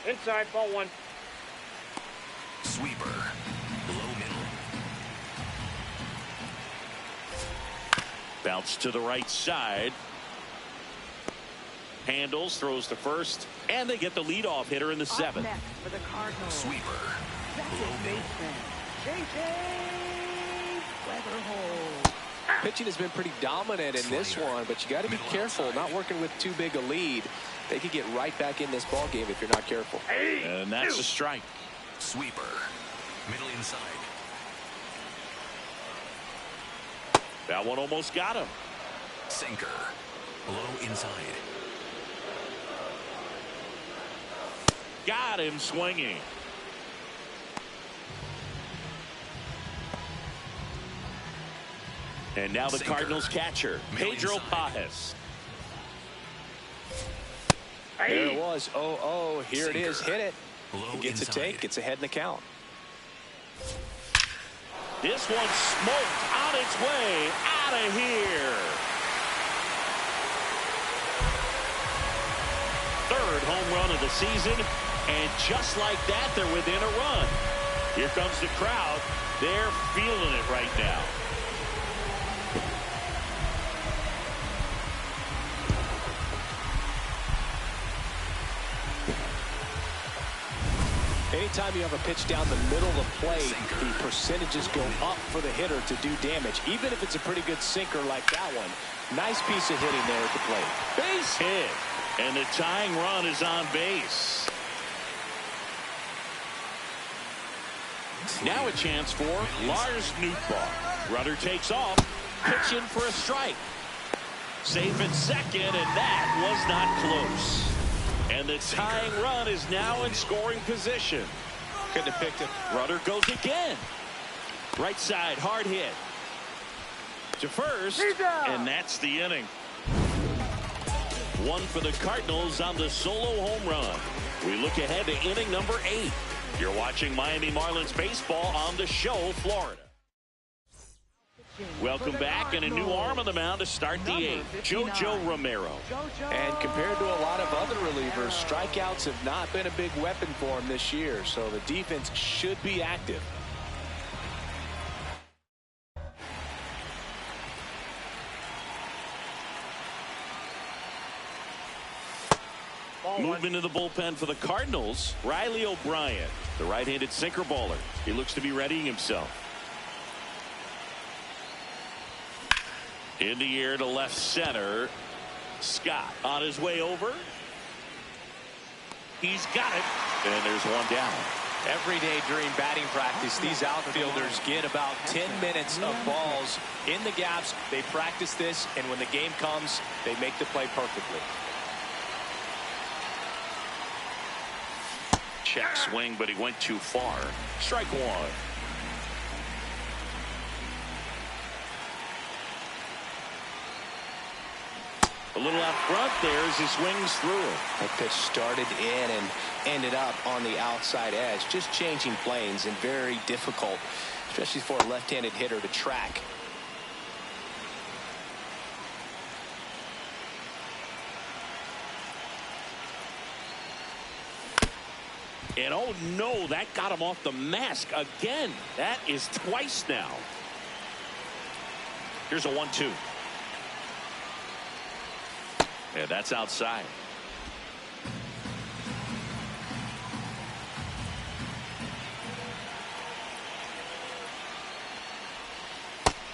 Inside, ball one. Sweeper. Below middle. Bounce to the right side. Handles, throws to first, and they get the leadoff hitter in the seventh. Next for the Cardinals. Sweeper. Second Below middle. baseman, J.J. Weatherhold. Pitching has been pretty dominant in this one, but you got to be careful, not working with too big a lead. They could get right back in this ball game if you're not careful. And that's a strike. Sweeper. Middle inside. That one almost got him. Sinker. Below inside. Got him swinging. And now the Sinker. Cardinals catcher, Middle Pedro inside. Pajes. There it was. Oh, here it is. Sinker. Hit it. Below He gets a inside. take. Gets ahead in the count. This one smoked on its way out of here. Third home run of the season, and just like that, they're within a run. Here comes the crowd. They're feeling it right now. Anytime you have a pitch down the middle of the plate, the percentages go up for the hitter to do damage, even if it's a pretty good sinker like that one. Nice piece of hitting there at the plate. Base hit, and the tying run is on base. Now a chance for Lars Nootbaar. Runner takes off, pitching for a strike. Safe at second, and that was not close. And the tying run is now in scoring position. Couldn't have picked him. Runner goes again. Right side, hard hit. To first, and that's the inning. One for the Cardinals on the solo home run. We look ahead to inning number 8. You're watching Miami Marlins baseball on the show, Florida. Welcome back, and a new arm on the mound to start the 8th, JoJo Romero. And compared to a lot of other relievers, strikeouts have not been a big weapon for him this year, so the defense should be active. Movement to the bullpen for the Cardinals, Riley O'Brien, the right-handed sinker baller. He looks to be readying himself. In the air to left center. Scott on his way over. He's got it. And there's one down. Every day during batting practice, these outfielders get about 10 minutes of balls in the gaps. They practice this, and when the game comes, they make the play perfectly. Check swing, but he went too far. Strike one. A little out front there as he swings through it. That pitch started in and ended up on the outside edge. Just changing planes and very difficult, especially for a left-handed hitter to track. And oh no, that got him off the mask again. That is twice now. Here's a 1-2. And that's outside.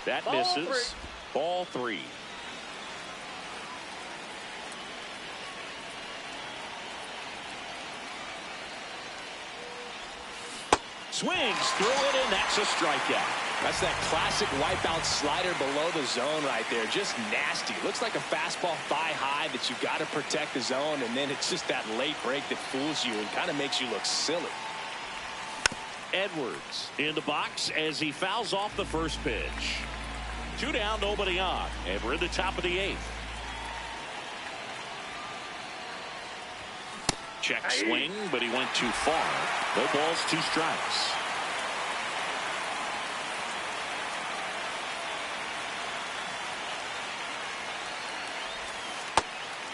That misses. Ball 3. Swings through it, and that's a strikeout. That's that classic wipeout slider below the zone right there. Just nasty. Looks like a fastball thigh high that you've got to protect the zone, and then it's just that late break that fools you and kind of makes you look silly. Edwards in the box as he fouls off the first pitch. 2 down, nobody on, and we're in the top of the 8th. Check swing, but he went too far. No balls, 2 strikes.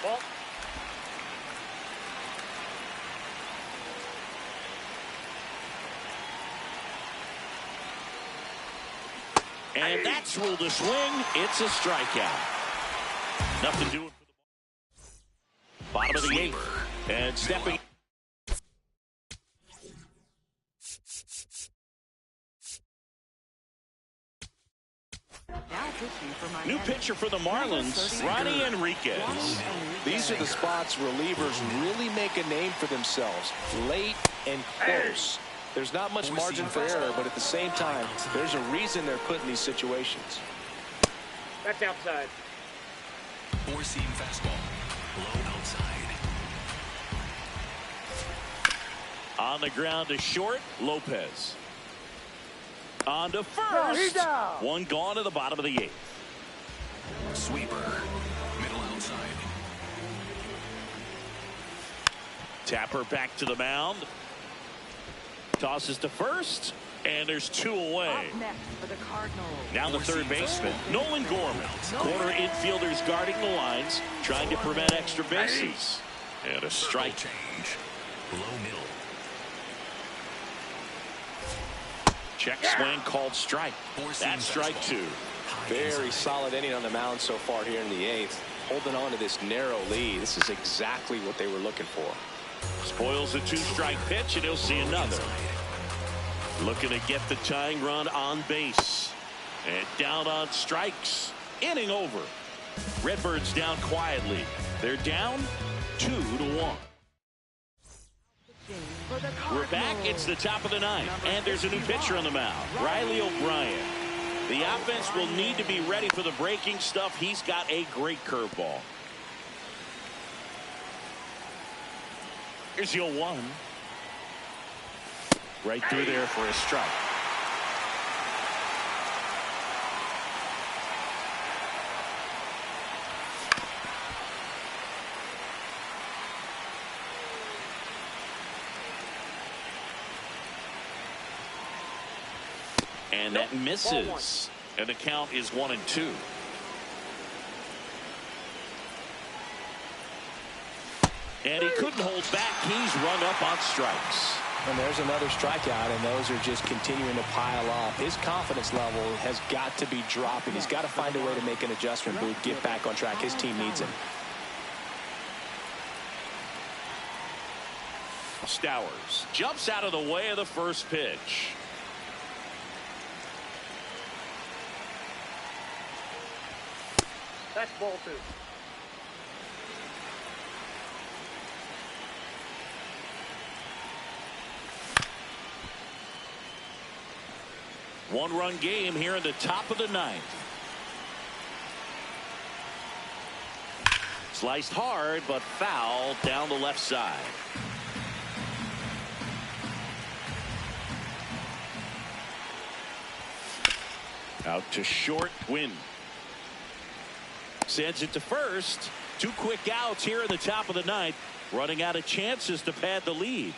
Ball. And that's ruled a swing. It's a strikeout. Nothing doing for the bottom of the 8th. And stepping. New pitcher for the Marlins, Ronnie Enriquez. These are the spots relievers really make a name for themselves. Late and close. There's not much margin for error, but at the same time, there's a reason they're put in these situations. That's outside. 4-seam fastball. Low outside. On the ground to short, Lopez. On to first. One gone to the bottom of the 8th. Sweeper. Middle outside. Tapper back to the mound. Tosses to first. And there's 2 away. Up next for the Cardinals. Now the third baseman, Nolan Gorman. Corner infielders guarding the lines, trying to prevent extra bases. And a strike. Change. Low middle. Check swing called strike. That's strike 2. Very solid inning on the mound so far here in the 8th. Holding on to this narrow lead. This is exactly what they were looking for. Spoils a 2-strike pitch, and he'll see another. Looking to get the tying run on base. And down on strikes. Inning over. Redbirds down quietly. They're down 2-1. We're back. It's the top of the 9th. And there's a new pitcher on the mound, Riley O'Brien. The offense will need to be ready for the breaking stuff. He's got a great curveball. Here's the 0-1. Right through there for a strike. And that misses. And the count is 1-2. And he couldn't hold back. He's rung up on strikes. And there's another strikeout, and those are just continuing to pile up. His confidence level has got to be dropping. He's got to find a way to make an adjustment, Boot, get back on track. His team needs him. Stowers jumps out of the way of the first pitch. That's ball 2. One-run game here in the top of the 9th. Sliced hard, but foul down the left side. Out to short, Win. Sends it to first. 2 quick outs here in the top of the 9th. Running out of chances to pad the lead.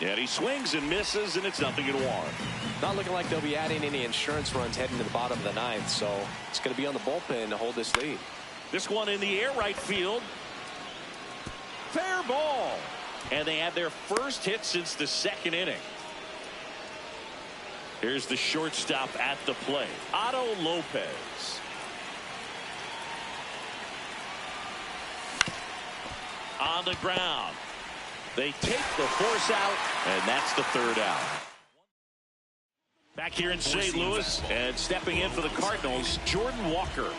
And he swings and misses, and it's 0-1. Not looking like they'll be adding any insurance runs heading to the bottom of the 9th, so it's going to be on the bullpen to hold this lead. This one in the air, right field. Fair ball. And they had their first hit since the 2nd inning. Here's the shortstop at the plate, Otto Lopez. On the ground. They take the force out, and that's the 3rd out. Back here in St. Louis, and stepping in for the Cardinals, Jordan Walker.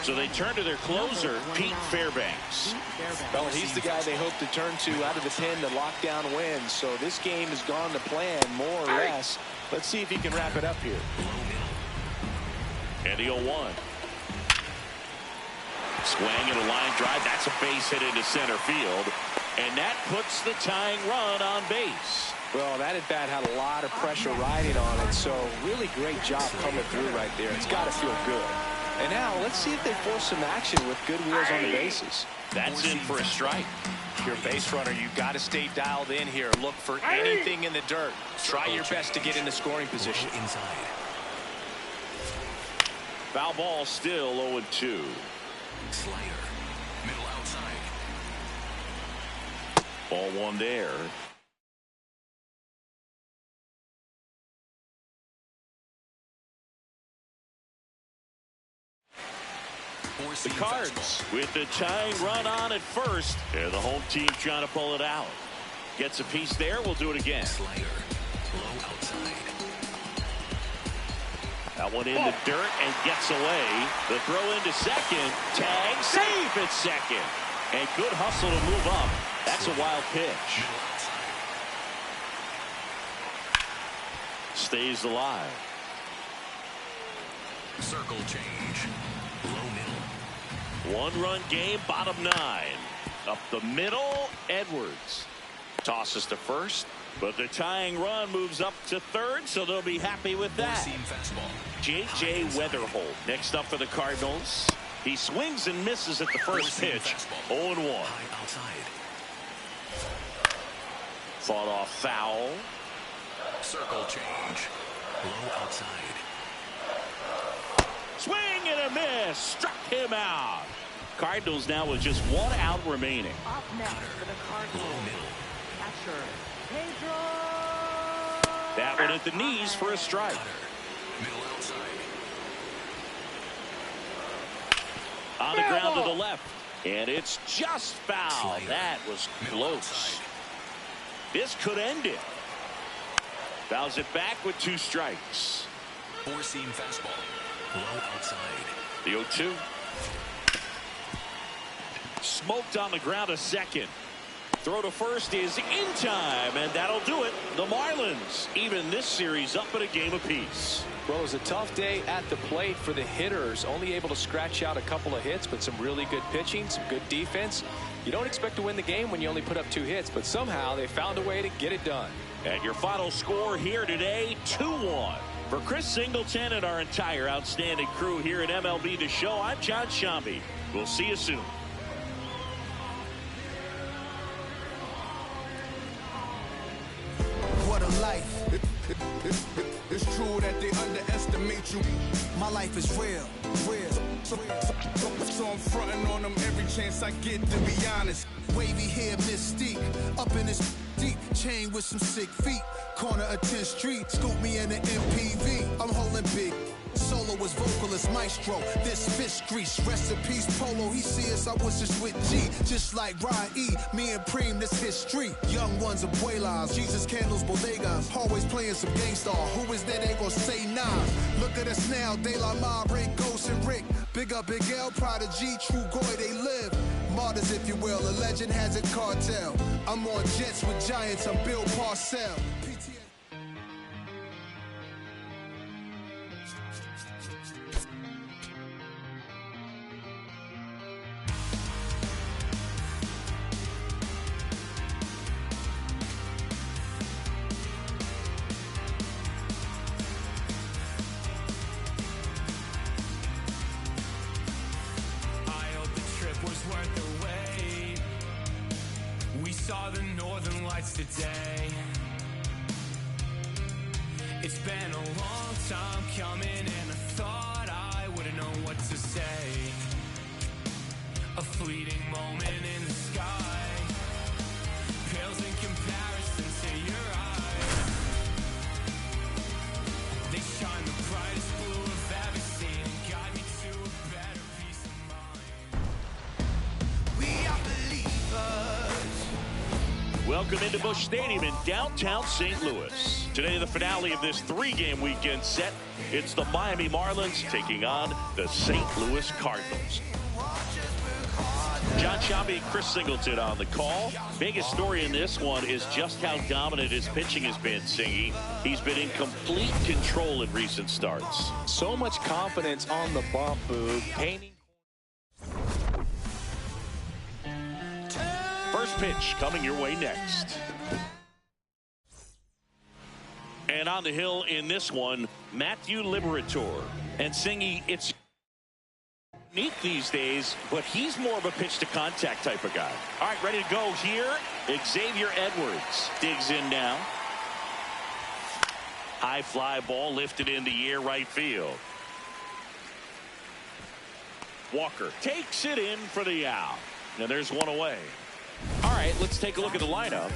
So they turn to their closer, Pete Fairbanks. Well, he's the guy they hope to turn to out of the pen to lock down wins. So this game has gone to plan, more or less. Let's see if he can wrap it up here. And the 0-1. Swing and a line drive. That's a base hit into center field. And that puts the tying run on base. Well, that at bat had a lot of pressure riding on it. So really great job coming through right there. It's got to feel good. And now let's see if they force some action with good wheels on the bases. That's in for a strike. If you're a base runner, you've got to stay dialed in here. Look for anything in the dirt. Try your best to get into scoring position. Inside. Foul ball, still 0-2. Slider. Middle outside. Ball 1 there. The Cards with the tying run on at first. And the home team trying to pull it out. Gets a piece there. We'll do it again. Slider. Low outside. That one in the dirt and gets away. The throw into second. Tag. Safe at second. And good hustle to move up. That's a wild pitch. Stays alive. Circle change. Low middle. 1-run game, bottom 9. Up the middle, Edwards. Tosses to first, but the tying run moves up to third, so they'll be happy with that. J.J. Weatherholt next up for the Cardinals. He swings and misses at the first pitch. 0-1. Fought off foul. Circle change. Low outside. Swing and a miss. Struck him out. Cardinals now with just 1 out remaining. Up next for the Cardinals. Catcher, Pedro. That one at the knees for a strike. Middle outside. On the ground to the left. And it's just foul. That was close. This could end it. Fouls it back with 2 strikes. 4-seam fastball. Low outside. The 0-2. smoked on the ground to second. Throw to first is in time, and that'll do it. The Marlins even this series up at a game apiece. Well, it was a tough day at the plate for the hitters. Only able to scratch out a couple of hits, but some really good pitching, some good defense. You don't expect to win the game when you only put up 2 hits, but somehow they found a way to get it done. And your final score here today, 2-1. For Chris Singleton and our entire outstanding crew here at MLB The Show, I'm John Shambi. We'll see you soon. What a life. It's true that they underestimate you. My life is real. So I'm fronting on them every chance I get, to be honest. Wavy hair, mystique, up in this deep chain with some sick feet. Corner of 10th Street, scoop me in the MPV. I'm holding big. Soloist, vocalist, maestro. This fish grease, rest in peace, Polo. He see us, I was just with G. Just like Ryan E, me and Preem, this history. Young ones, abuelas, Jesus candles, bodegas. Always playing some gangsta. Who is there? They gon' say nah. Look at us now, De La Ma, Rick, Ghost, and Rick. Big up, Big L, Prodigy, True Goy, they live. Martyrs, if you will, a legend has a cartel. I'm on jets with giants, I'm Bill Parcell. Today, it's been a long time coming, and I thought I wouldn't know what to say. A fleeting moment in the sky pales in comparison to your eyes. They shine the brightest blue I've ever seen and guide me to a better peace of mind. We are believers. Welcome into Busch Stadium in downtown St. Louis. Today, the finale of this 3-game weekend set. It's the Miami Marlins taking on the St. Louis Cardinals. John Shambi, Chris Singleton on the call. Biggest story in this one is just how dominant his pitching has been, Singy. He's been in complete control in recent starts. So much confidence on the bump, Boog. Painting. First pitch coming your way next. And on the hill in this one, Matthew Liberatore. And Singy, it's neat these days, but he's more of a pitch to contact type of guy. All right, ready to go here. Xavier Edwards digs in now. High fly ball lifted in the air, right field. Walker takes it in for the out. Now there's one away. All right, let's take a look at the lineup.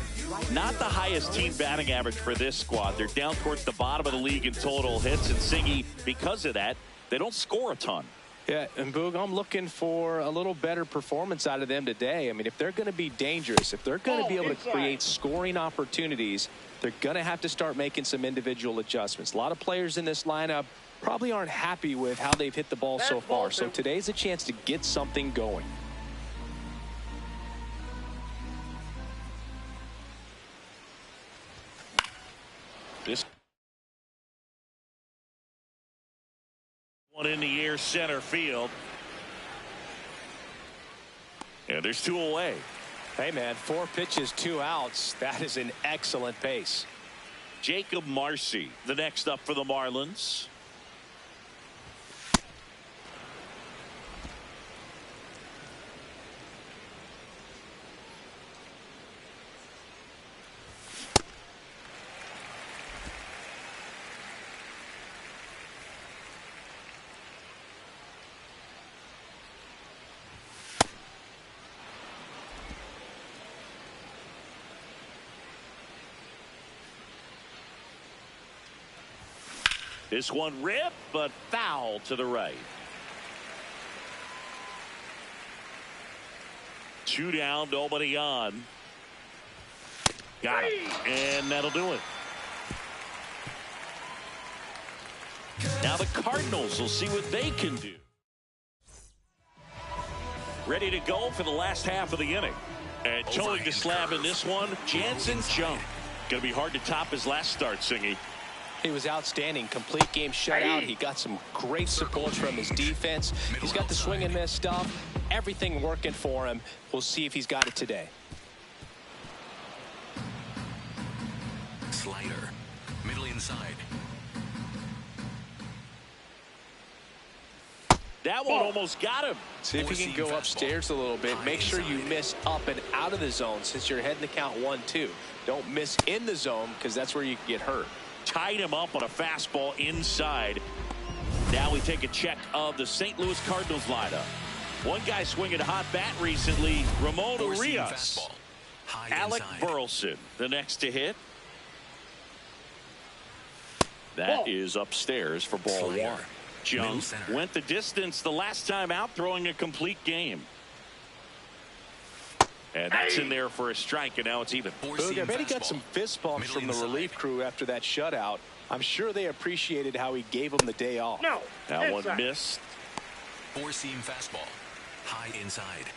Not the highest team batting average for this squad. They're down towards the bottom of the league in total hits, and Singy, because of that, they don't score a ton. Yeah, and Boog, I'm looking for a little better performance out of them today. I mean, if they're going to be dangerous, if they're going to be able to create scoring opportunities, they're going to have to start making some individual adjustments. A lot of players in this lineup probably aren't happy with how they've hit the ball so far. So today's a chance to get something going. This one in the air, center field. And there's 2 away. Hey, man, 4 pitches, 2 outs. That is an excellent pace. Jacob Marcy, the next up for the Marlins. This one ripped, but foul to the right. 2 down, nobody on. Got it, and that'll do it. Now the Cardinals will see what they can do. ready to go for the last half of the inning. And towing the slab in this one, Jansen Junk. Going to be hard to top his last start, Singy. He was outstanding. Complete game shutout. He got some great support from his defense. He's got the swing and miss stuff. Everything working for him. We'll see if he's got it today. Slider. Middle inside. That one almost got him. See if he can go upstairs a little bit. Make sure you miss up and out of the zone since you're heading the count 1-2. Don't miss in the zone because that's where you can get hurt. Tied him up on a fastball inside. Now we take a check of the St. Louis Cardinals lineup. One guy swinging a hot bat recently, Ramon Urias. Alec Burleson, the next to hit. That is upstairs for ball one. Jung went the distance the last time out, throwing a complete game. And that's in there for a strike, and now it's even. Boog, I bet he got some fist bumps from the relief crew after that shutout. I'm sure they appreciated how he gave them the day off. No. That one missed. Four-seam fastball. High inside.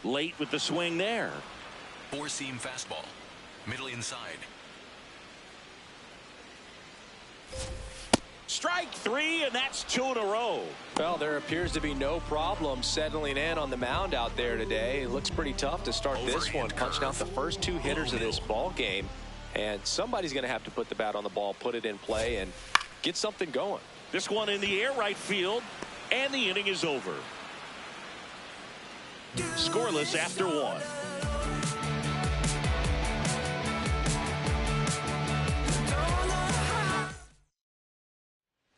Late with the swing there. Four-seam fastball. Middle inside. Strike three, and that's 2 in a row. Well, there appears to be no problem settling in on the mound out there today. It looks pretty tough to start this one, punching out the first 2 hitters of this ball game. And somebody's going to have to put the bat on the ball, put it in play, and get something going. This one in the air right field, and the inning is over. Scoreless after 1.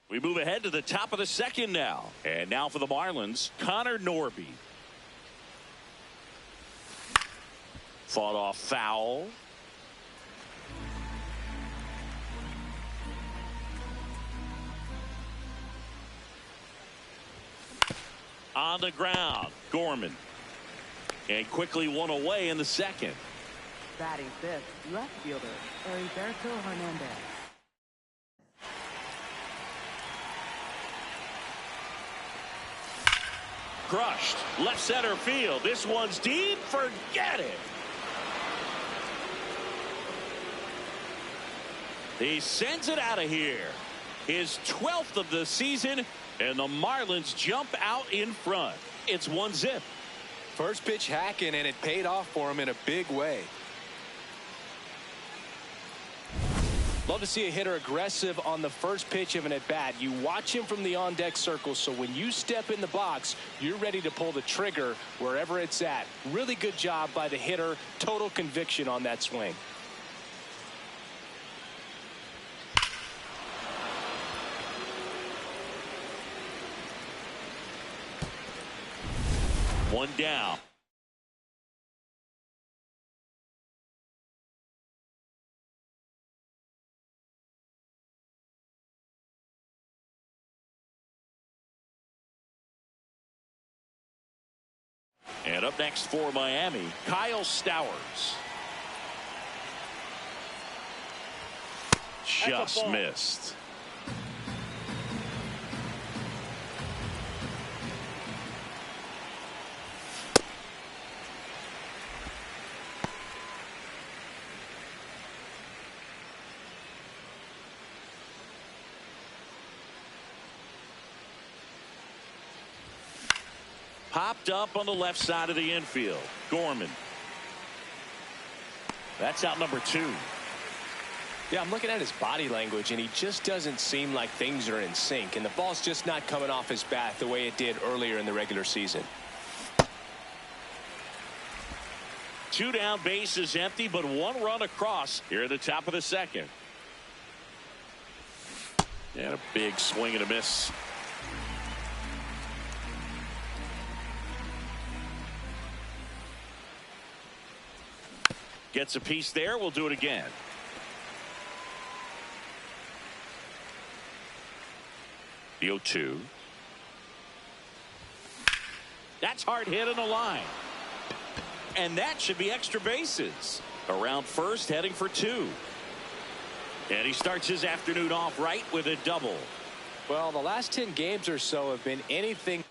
We move ahead to the top of the second now. And now for the Marlins, Connor Norby. Fought off foul. On the ground, Gorman. And quickly one away in the second. Batting fifth, left fielder, Heriberto Hernandez. Crushed. Left center field. This one's deep. Forget it. He sends it out of here. His 12th of the season, and the Marlins jump out in front. It's 1-0. First pitch hacking, and it paid off for him in a big way. Love to see a hitter aggressive on the first pitch of an at-bat. You watch him from the on-deck circle, so when you step in the box, you're ready to pull the trigger wherever it's at. Really good job by the hitter. Total conviction on that swing. One down. And up next for Miami, Kyle Stowers. Just missed. Popped up on the left side of the infield. Gorman. That's out number 2. Yeah, I'm looking at his body language, and he just doesn't seem like things are in sync, and the ball's just not coming off his bat the way it did earlier in the regular season. 2 down, bases empty, but 1 run across here at the top of the second. And a big swing and a miss. Gets a piece there. We'll do it again. The 0-2. That's hard hit on the line. And that should be extra bases. Around first, heading for 2. And he starts his afternoon off right with a double. Well, the last 10 games or so have been anything.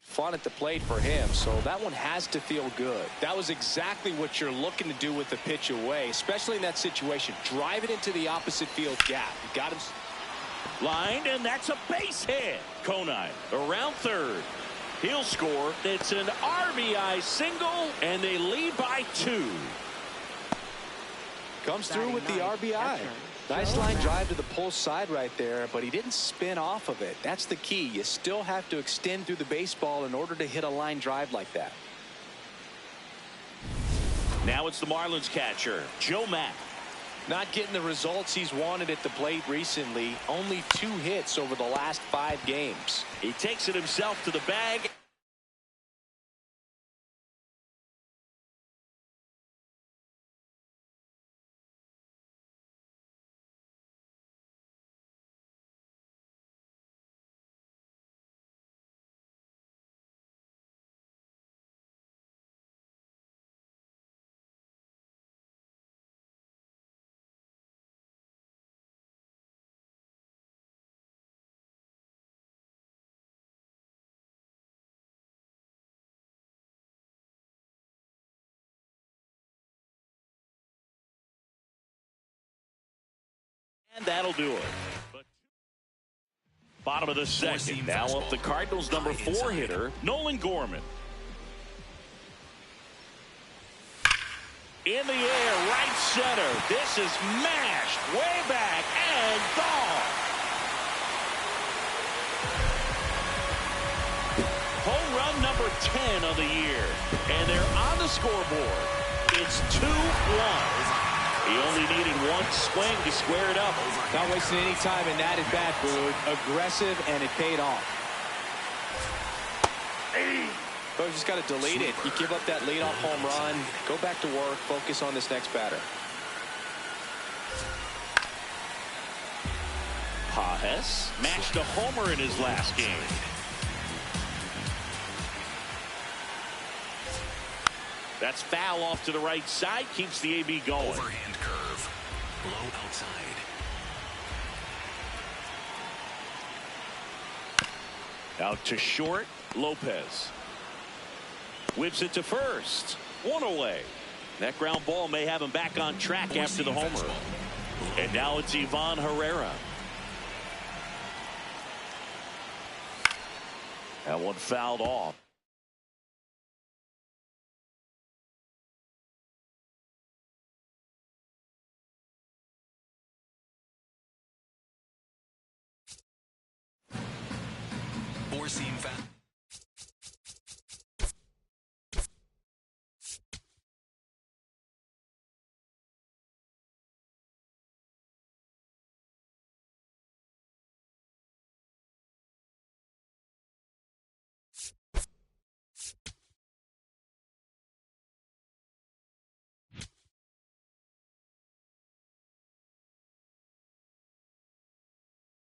Fun at the plate for him, so that one has to feel good. That was exactly what you're looking to do with the pitch away, especially in that situation. Drive it into the opposite field gap. You got him lined, and that's a base hit. Conine around third. He'll score. It's an RBI single, and they lead by 2. Comes through with the RBI. Nice line drive to the pull side right there, but he didn't spin off of it. That's the key. You still have to extend through the baseball in order to hit a line drive like that. Now it's the Marlins catcher, Joe Mack. Not getting the results he's wanted at the plate recently. Only 2 hits over the last 5 games. He takes it himself to the bag. And that'll do it. But bottom of the second. Now up the Cardinals' number 4 hitter, Nolan Gorman. In the air, right center. This is mashed way back and gone. Home run number 10 of the year. And they're on the scoreboard. It's 2-1. He only needed 1 swing to square it up. Not wasting any time in that at bat, Boog. Aggressive, and it paid off. But you just got to delete it. You give up that leadoff home run. Go back to work. Focus on this next batter. Pajes matched a homer in his last game. That's foul off to the right side. Keeps the AB going. Overhand curve. Low outside. Out to short. Lopez. Whips it to first. 1 away. That ground ball may have him back on track after the homer. And now it's Ivan Herrera. That one fouled off. Four-seam fast.